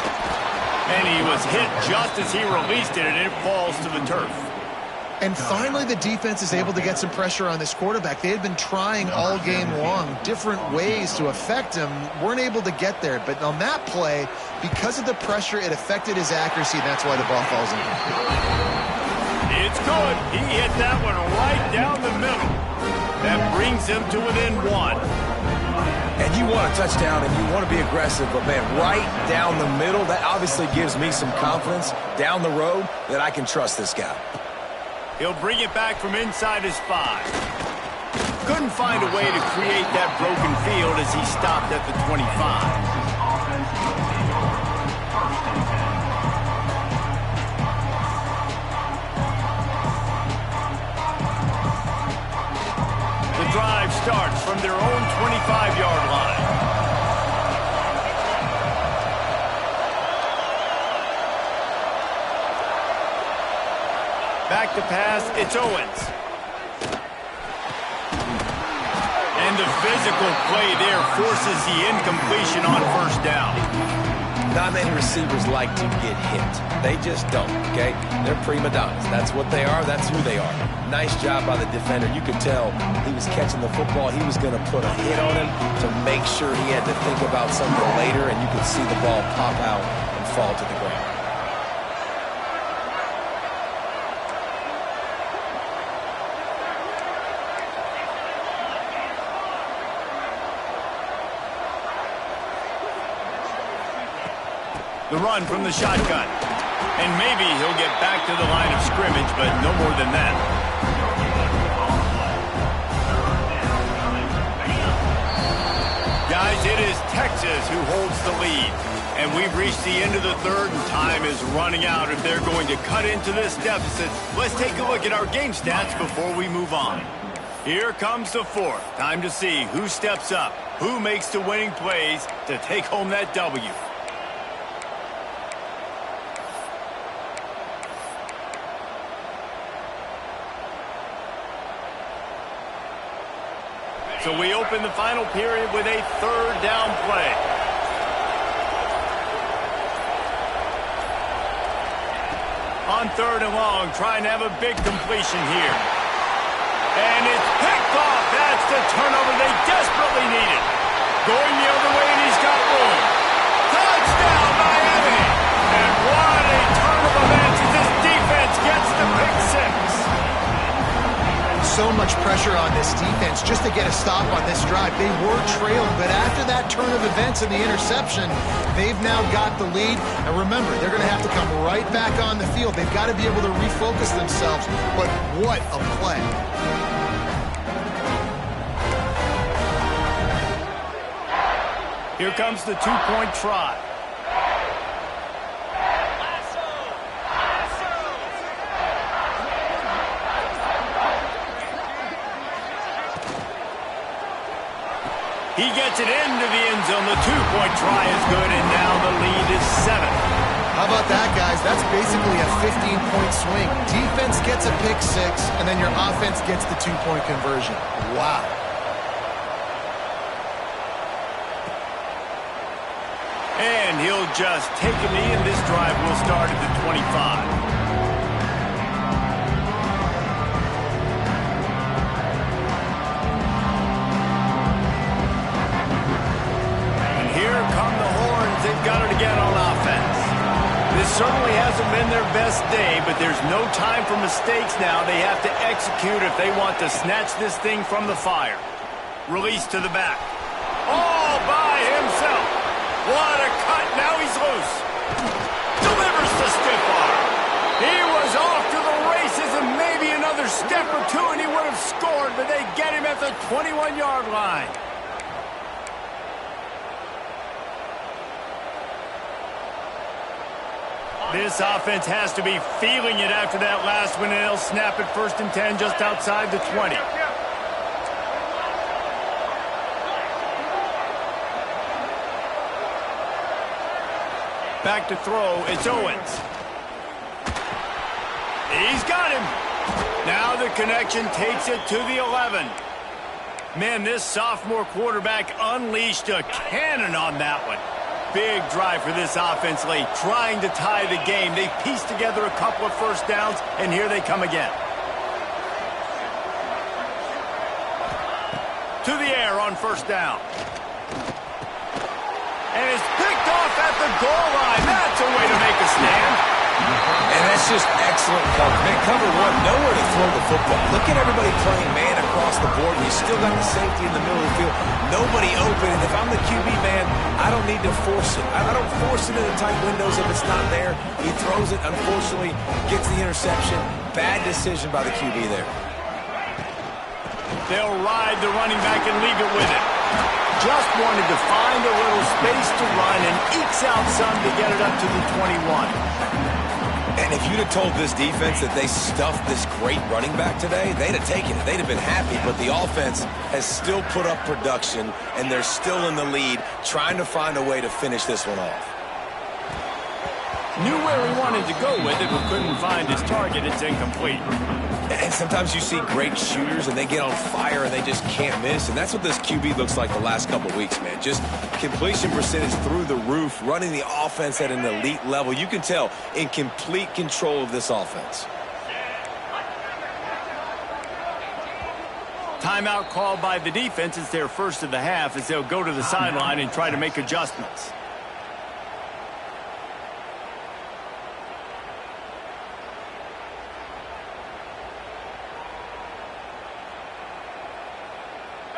And he was hit just as he released it, and it falls to the turf. And finally, the defense is able to get some pressure on this quarterback. They had been trying all game long different ways to affect him, weren't able to get there. But on that play, because of the pressure, it affected his accuracy, and that's why the ball falls in. It's good. He hit that one right down the middle. That brings him to within 1. And you want a touchdown, and you want to be aggressive, but, man, right down the middle, that obviously gives me some confidence down the road that I can trust this guy. He'll bring it back from inside his 5. Couldn't find a way to create that broken field as he stopped at the 25. The drive starts from their own 25-yard line. Back to pass, it's Owens. And the physical play there forces the incompletion on 1st down. Not many receivers like to get hit. They just don't, okay? They're prima donnas. That's what they are. That's who they are. Nice job by the defender. You could tell he was catching the football. He was going to put a hit on him to make sure he had to think about something later, and you could see the ball pop out and fall to the ground. The run from the shotgun. And maybe he'll get back to the line of scrimmage, but no more than that. Guys, it is Texas who holds the lead. And we've reached the end of the 3rd, and time is running out if they're going to cut into this deficit. Let's take a look at our game stats before we move on. Here comes the 4th. Time to see who steps up, who makes the winning plays to take home that W. So we open the final period with a 3rd down play. On 3rd and long, trying to have a big completion here. And it's picked off. That's the turnover they desperately needed. Going the other way, and he's got room. Touchdown, Miami! And what a turn of events as this defense gets the pick 6. So much pressure on this defense just to get a stop on this drive. They were trailing, but after that turn of events and the interception, they've now got the lead. And remember, they're going to have to come right back on the field. They've got to be able to refocus themselves. But what a play. Here comes the 2-point try. He gets it into the end zone. The 2-point try is good, and now the lead is 7. How about that, guys? That's basically a 15-point swing. Defense gets a pick 6, and then your offense gets the 2-point conversion. Wow. And he'll just take a knee, and this drive will start at the 25. They've got it again on offense. This certainly hasn't been their best day, but there's no time for mistakes now. They have to execute if they want to snatch this thing from the fire. Release to the back. All by himself. What a cut. Now he's loose. Delivery. step or two and he would have scored, but they get him at the 21-yard line. This offense has to be feeling it after that last one, and they'll snap it 1st and 10 just outside the 20. Back to throw, it's Owens. He's got him. Now the connection takes it to the 11. Man, this sophomore quarterback unleashed a cannon on that one. Big drive for this offense late, trying to tie the game. They pieced together a couple of first downs, and here they come again. To the air on 1st down. And it's picked off at the goal line. That's a way to make a stand. And that's just excellent cover. Man, cover one, nowhere to throw the football. Look at everybody playing man across the board. You still got the safety in the middle of the field. Nobody open. And if I'm the QB, man, I don't need to force it. I don't force it into tight windows if it's not there. He throws it, unfortunately, gets the interception. Bad decision by the QB there. They'll ride the running back and leave it with it. Just wanted to find a little space to run and ekes out some to get it up to the 21. And if you'd have told this defense that they stuffed this great running back today, they'd have taken it. They'd have been happy. But the offense has still put up production, and they're still in the lead, trying to find a way to finish this one off. Knew where he wanted to go with it, but couldn't find his target. It's incomplete. And sometimes you see great shooters, and they get on fire, and they just can't miss. And that's what this QB looks like the last couple of weeks, man. Just completion percentage through the roof, running the offense at an elite level. You can tell in complete control of this offense. Timeout called by the defense. It's their first of the half as they'll go to the sideline and try to make adjustments.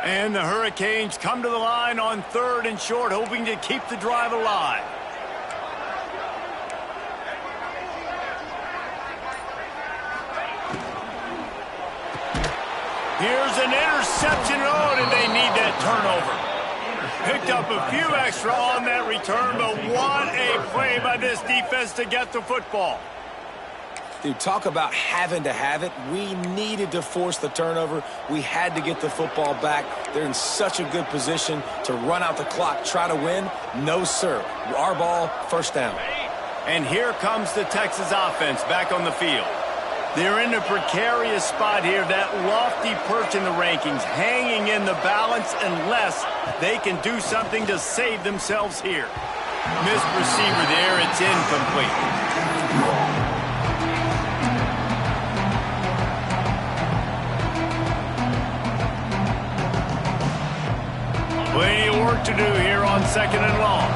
And the Hurricanes come to the line on 3rd and short, hoping to keep the drive alive. Here's an interception, and they need that turnover. Picked up a few extra on that return, but what a play by this defense to get the football. Dude, talk about having to have it. We needed to force the turnover. We had to get the football back. They're in such a good position to run out the clock, try to win. No, sir. Our ball, 1st down. And here comes the Texas offense back on the field. They're in a precarious spot here, that lofty perch in the rankings, hanging in the balance unless they can do something to save themselves here. Missed receiver there. It's incomplete. Plenty of work to do here on 2nd and long.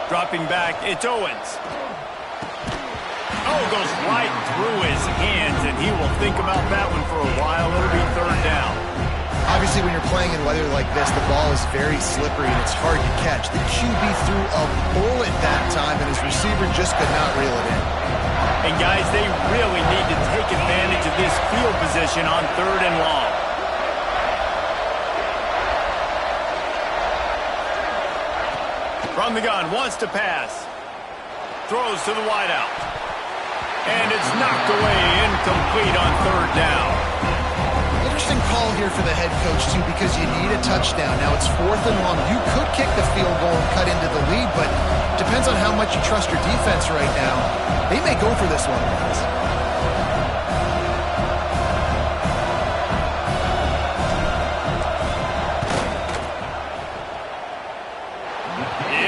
Dropping back, it's Owens. Oh, goes right through his hands, and he will think about that one for a while. It'll be 3rd down. Obviously, when you're playing in weather like this, the ball is very slippery and it's hard to catch. The QB threw a bullet that time, and his receiver just could not reel it in. And, guys, they really need to take advantage of this field position on 3rd and long. From the gun, wants to pass. Throws to the wideout. And it's knocked away, incomplete on 3rd down. Interesting call here for the head coach, too, because you need a touchdown. Now it's 4th and long. You could kick the field goal and cut into the lead, but depends on how much you trust your defense right now. They may go for this one, guys.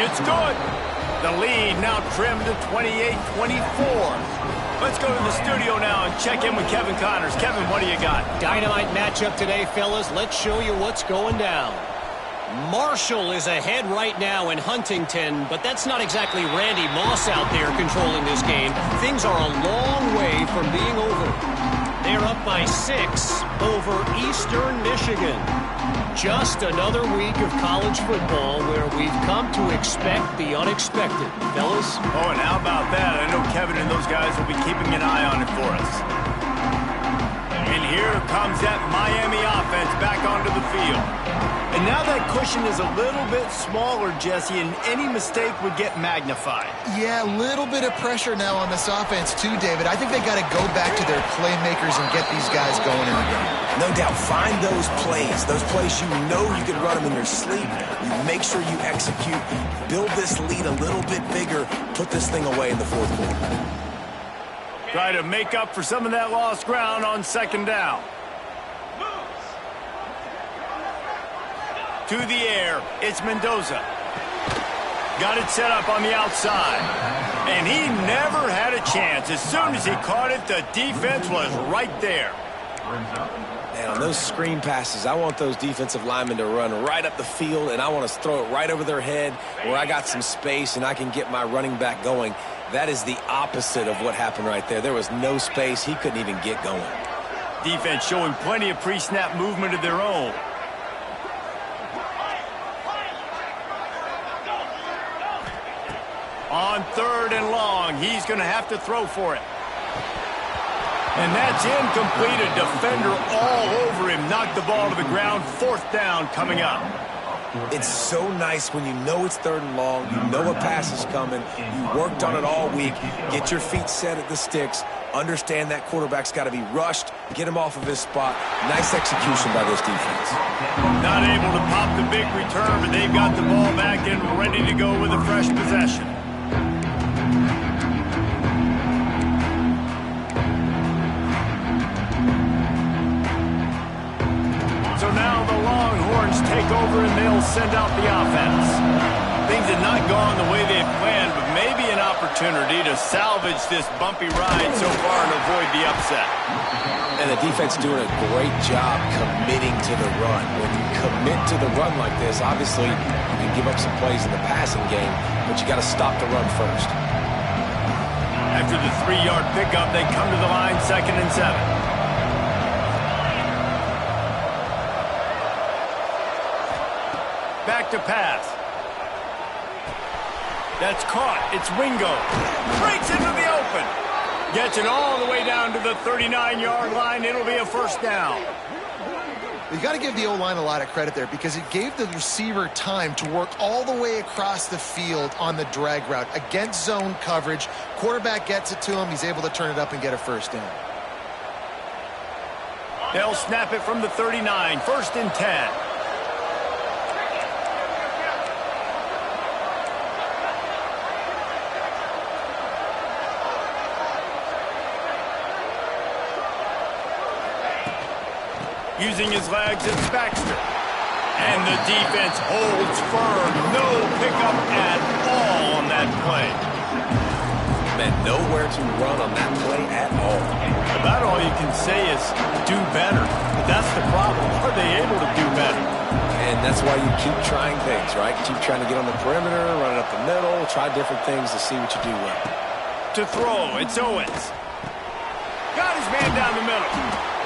It's good. The lead now trimmed to 28-24. Let's go to the studio now and check in with Kevin Connors. Kevin, what do you got? Dynamite matchup today, fellas. Let's show you what's going down. Marshall is ahead right now in Huntington, but that's not exactly Randy Moss out there controlling this game. Things are a long way from being over. They're up by 6 over Eastern Michigan. Just another week of college football where we've come to expect the unexpected. Fellas? Oh, and how about that? I know Kevin and those guys will be keeping an eye on it for us. And here comes that Miami offense back onto the field. And now that cushion is a little bit smaller, Jesse, and any mistake would get magnified. Yeah, a little bit of pressure now on this offense too, David. I think they got to go back to their playmakers and get these guys going in the game. No doubt, find those plays you know you can run them in your sleep. You make sure you execute, build this lead a little bit bigger, put this thing away in the fourth quarter. Try to make up for some of that lost ground on second down. To the air, it's Mendoza. Got it set up on the outside. And he never had a chance. As soon as he caught it, the defense was right there. Man, on those screen passes, I want those defensive linemen to run right up the field, and I want to throw it right over their head where I got some space and I can get my running back going. That is the opposite of what happened right there. There was no space. He couldn't even get going. Defense showing plenty of pre-snap movement of their own. On 3rd and long, he's going to have to throw for it. And that's incomplete. A defender all over him. Knocked the ball to the ground. 4th down coming up. It's so nice when you know it's 3rd and long, you know a pass is coming, you worked on it all week, get your feet set at the sticks, understand that quarterback's got to be rushed, get him off of his spot. Nice execution by this defense. Not able to pop the big return, but they've got the ball back and ready to go with a fresh possession. So now the Longhorns take over and they'll send out the offense. Things had not gone the way they had planned, but maybe an opportunity to salvage this bumpy ride so far and avoid the upset. And the defense doing a great job committing to the run. When you commit to the run like this, obviously you can give up some plays in the passing game, but you got to stop the run first. After the 3-yard pickup, they come to the line 2nd and 7. Back to pass. That's caught. It's Wingo. Breaks into the open. Gets it all the way down to the 39-yard line. It'll be a 1st down. You got to give the O-line a lot of credit there because it gave the receiver time to work all the way across the field on the drag route against zone coverage. Quarterback gets it to him. He's able to turn it up and get a 1st down. They'll snap it from the 39. 1st and 10. Using his legs, it's Baxter. And the defense holds firm. No pickup at all on that play. Man, nowhere to run on that play at all. About all you can say is do better. But that's the problem. Are they able to do better? And that's why you keep trying things, right? Keep trying to get on the perimeter, run it up the middle, try different things to see what you do well. To throw, it's Owens. Got his man down the middle.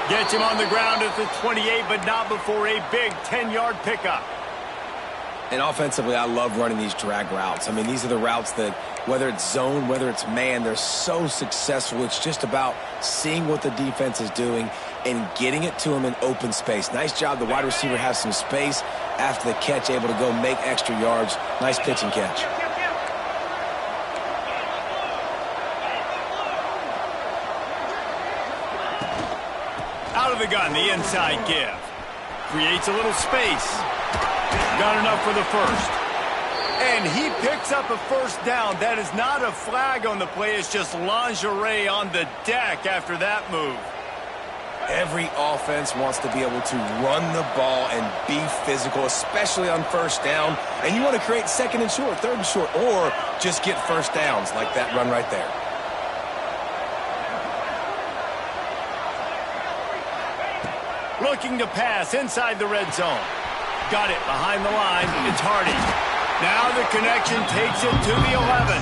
Gets him on the ground at the 28, but not before a big 10-yard pickup. And offensively, I love running these drag routes. I mean, these are the routes that, whether it's zone, whether it's man, they're so successful. It's just about seeing what the defense is doing and getting it to them in open space. Nice job. The wide receiver has some space after the catch, able to go make extra yards. Nice pitch and catch. Out of the gun, the inside give. Creates a little space. Got enough for the 1st. And he picks up a 1st down. That is not a flag on the play. It's just lingerie on the deck after that move. Every offense wants to be able to run the ball and be physical, especially on 1st down. And you want to create 2nd and short, 3rd and short, or just get 1st downs like that run right there. Looking to pass inside the red zone. Got it behind the line. It's Hardy. Now the connection takes it to the 11.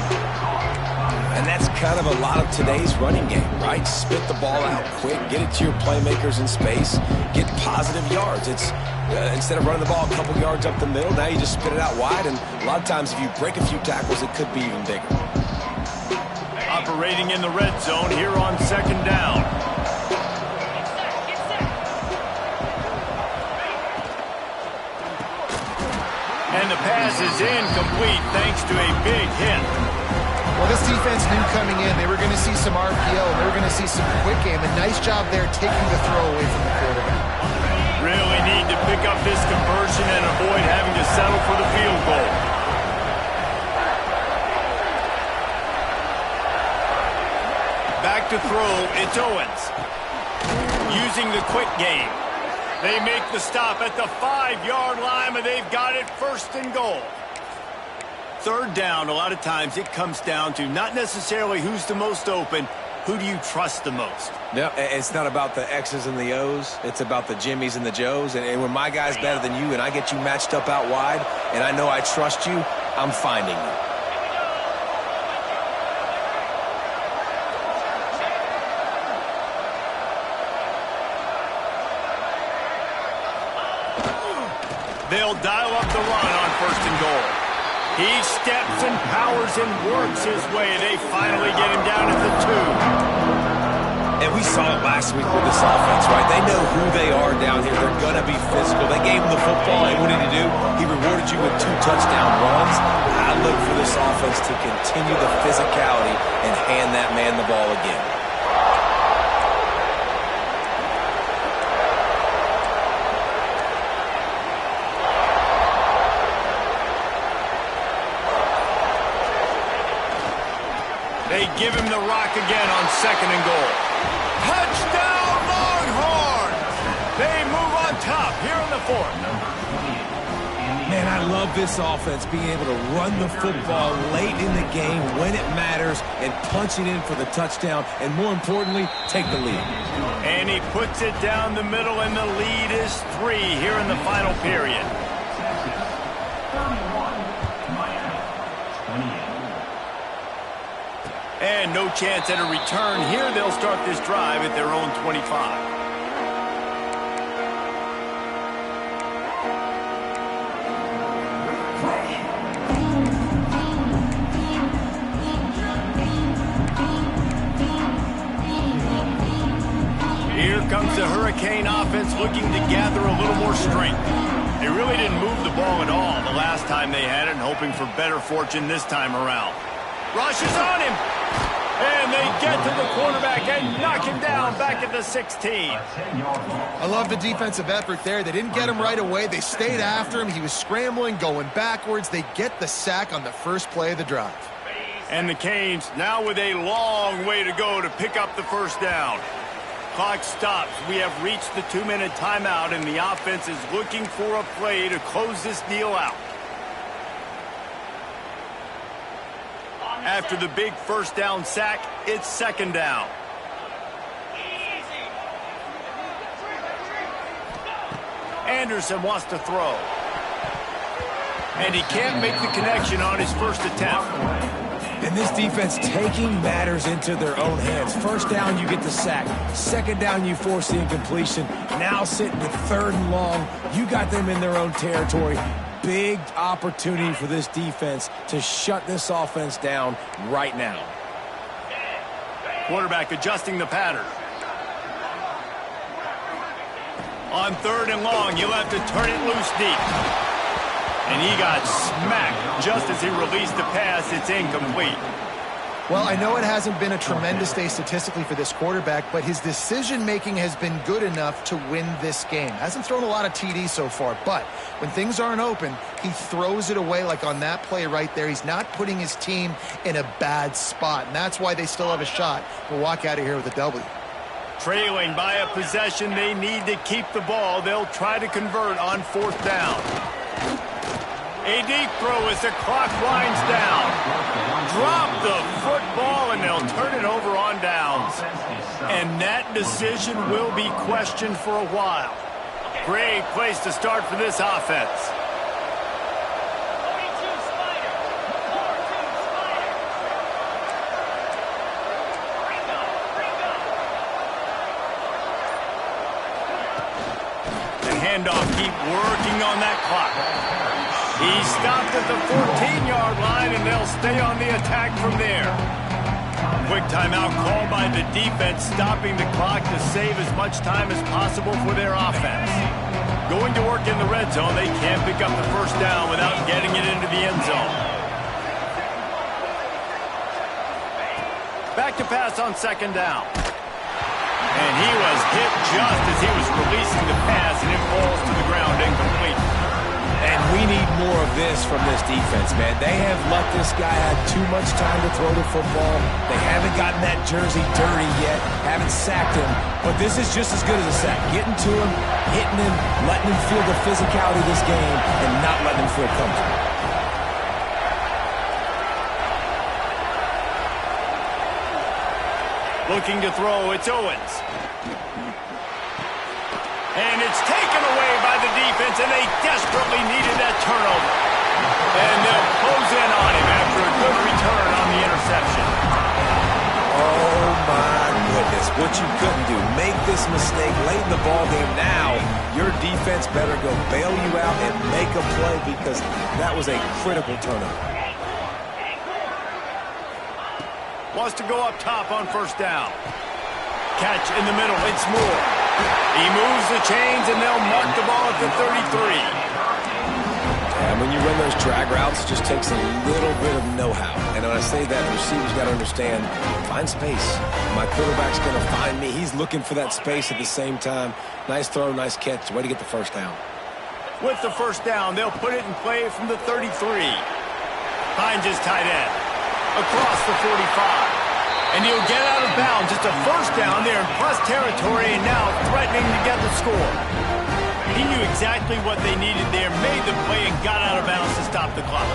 And that's kind of a lot of today's running game, right? Spit the ball out quick, get it to your playmakers in space, get positive yards. It's instead of running the ball a couple yards up the middle, now you just spit it out wide, and a lot of times if you break a few tackles, it could be even bigger. Operating in the red zone here on second down. And the pass is incomplete thanks to a big hit. Well, this defense knew coming in they were going to see some RPO, and they were going to see some quick game. A nice job there taking the throw away from the quarterback. Really need to pick up this conversion and avoid having to settle for the field goal. Back to throw, it's Owens. Using the quick game. They make the stop at the 5-yard line, and they've got it first and goal. Third down, a lot of times it comes down to not necessarily who's the most open, who do you trust the most? Yeah, it's not about the X's and the O's. It's about the Jimmies and the Joes. And when my guy's better than you and I get you matched up out wide and I know I trust you, I'm finding you. They'll dial up the run on first and goal. He steps and powers and works his way. They finally get him down at the 2. And we saw it last week with this offense, right? They know who they are down here. They're going to be physical. They gave him the football, and what did he do? He rewarded you with 2 touchdown runs. I look for this offense to continue the physicality and hand that man the ball again. They give him the rock again on second and goal. Touchdown, Longhorns! They move on top here in the 4th. Man, I love this offense being able to run the football late in the game when it matters and punch it in for the touchdown and, more importantly, take the lead. And he puts it down the middle, and the lead is 3 here in the final period. And no chance at a return here. They'll start this drive at their own 25. Here comes the Hurricane offense looking to gather a little more strength. They really didn't move the ball at all the last time they had it, and hoping for better fortune this time around. Rush is on him. And they get to the quarterback and knock him down back at the 16. I love the defensive effort there. They didn't get him right away. They stayed after him. He was scrambling, going backwards. They get the sack on the first play of the drive. And the Canes now with a long way to go to pick up the first down. Clock stops. We have reached the 2-minute timeout, and the offense is looking for a play to close this deal out. After the big first down sack, it's second down. Anderson wants to throw. And he can't make the connection on his first attempt. And this defense taking matters into their own hands. First down, you get the sack. Second down, you force the incompletion. Now sitting at 3rd and long, you got them in their own territory. Big opportunity for this defense to shut this offense down right now. Quarterback adjusting the pattern. On 3rd and long, you'll have to turn it loose deep. And he got smacked just as he released the pass. It's incomplete. Well, I know it hasn't been a tremendous day statistically for this quarterback, but his decision-making has been good enough to win this game. Hasn't thrown a lot of TDs so far, but when things aren't open, he throws it away like on that play right there. He's not putting his team in a bad spot, and that's why they still have a shot to walk out of here with a W. Trailing by a possession, they need to keep the ball. They'll try to convert on 4th down. A deep throw as the clock winds down. Drop the football, and they'll turn it over on downs. And that decision will be questioned for a while. Great place to start for this offense. handoff. Keep working on that clock. He stopped at the 14-yard line, and they'll stay on the attack from there. Quick timeout called by the defense, stopping the clock to save as much time as possible for their offense. Going to work in the red zone, they can't pick up the first down without getting it into the end zone. Back to pass on second down. And he was hit just as he was releasing the pass, and it falls to the ground incomplete. And we need more of this from this defense, man. They have let this guy have too much time to throw the football. They haven't gotten that jersey dirty yet, haven't sacked him. But this is just as good as a sack. Getting to him, hitting him, letting him feel the physicality of this game, and not letting him feel comfortable. Looking to throw, it's Owens. And it's taken away by the defense, and they desperately needed that turnover. And they'll close in on him after a good return on the interception. Oh, my goodness. What you couldn't do. Make this mistake late in the ballgame. Now, your defense better go bail you out and make a play because that was a critical turnover. Wants to go up top on first down. Catch in the middle. It's Moore. He moves the chains, and they'll mark the ball at the 33. And when you run those drag routes, it just takes a little bit of know-how. And when I say that, the receiver's got to understand, find space. My quarterback's going to find me. He's looking for that space at the same time. Nice throw, nice catch. Way to get the first down. With the first down, they'll put it in play from the 33. Finds his tight end. Across the 45. And he'll get out of bounds. It's a first down there in plus territory, and now threatening to get the score. He knew exactly what they needed there, made the play, and got out of bounds to stop the clock.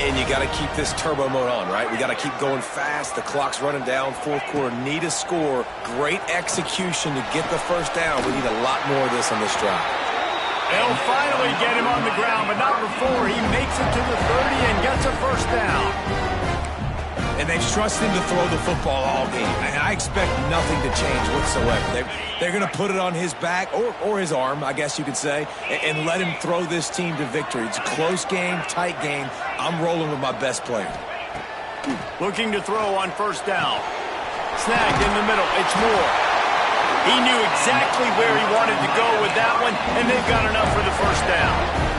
And you got to keep this turbo mode on, right? We got to keep going fast. The clock's running down. Fourth quarter, need a score. Great execution to get the first down. We need a lot more of this on this drive. They'll finally get him on the ground, but not before he makes it to the 30 and gets a first down. And they've trusted him to throw the football all game. And I expect nothing to change whatsoever. They're going to put it on his back, or his arm, I guess you could say, and let him throw this team to victory. It's a close game, tight game. I'm rolling with my best player. Looking to throw on first down. Snagged in the middle. It's Moore. He knew exactly where he wanted to go with that one, and they've got enough for the first down.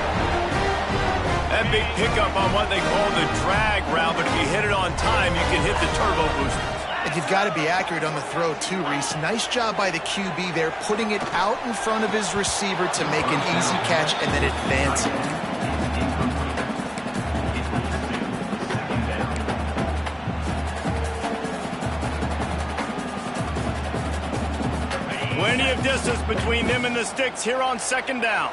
That big pickup on what they call the drag route, but if you hit it on time, you can hit the turbo boosters. And you've got to be accurate on the throw, too, Reese. Nice job by the QB there, putting it out in front of his receiver to make an easy catch and then advance it. Plenty of distance between them and the sticks here on second down.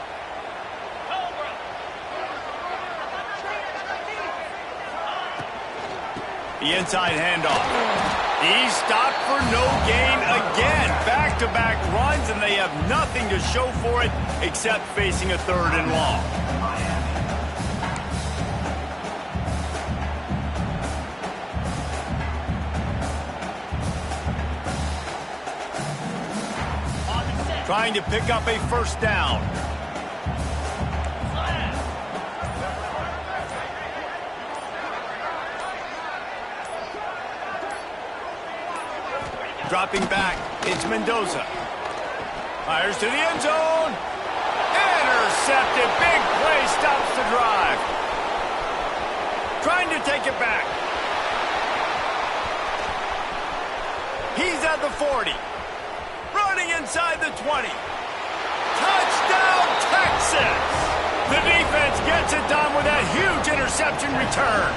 The inside handoff. He's stopped for no gain again. Back-to-back runs, and they have nothing to show for it except facing a third and long. Trying to pick up a first down. Dropping back, it's Mendoza. Fires to the end zone. Intercepted. Big play stops the drive. Trying to take it back. He's at the 40. Running inside the 20. Touchdown, Texas! The defense gets it done with that huge interception return.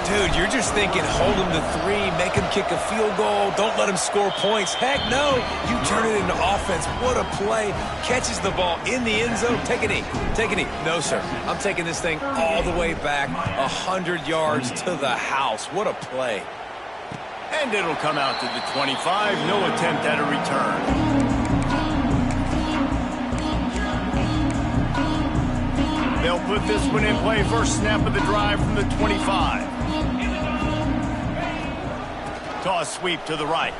Dude, you're just thinking, hold him to 3, make him kick a field goal, don't let him score points. Heck no, you turn it into offense. What a play. Catches the ball in the end zone. Take a knee. Take a knee. No, sir. I'm taking this thing all the way back 100 yards to the house. What a play. And it'll come out to the 25. No attempt at a return. They'll put this one in play. First snap of the drive from the 25. Toss sweep to the right.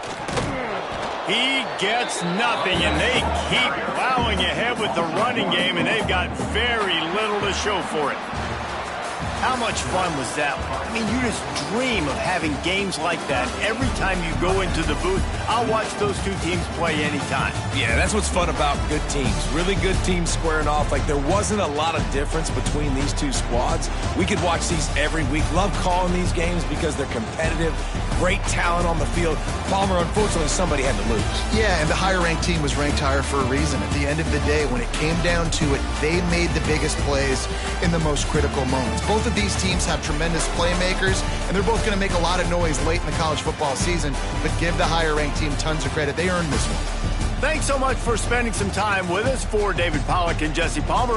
He gets nothing, and they keep plowing ahead with the running game, and they've got very little to show for it. How much fun was that one? I mean, you just dream of having games like that every time you go into the booth. I'll watch those two teams play anytime. Yeah, that's what's fun about good teams. Really good teams squaring off. Like, there wasn't a lot of difference between these two squads. We could watch these every week. Love calling these games because they're competitive. Great talent on the field. Palmer, unfortunately, somebody had to lose. Yeah, and the higher-ranked team was ranked higher for a reason. At the end of the day, when it came down to it, they made the biggest plays in the most critical moments. Both of these teams have tremendous playmakers, and they're both going to make a lot of noise late in the college football season, but give the higher-ranked team tons of credit. They earned this one. Thanks so much for spending some time with us. For David Pollack and Jesse Palmer,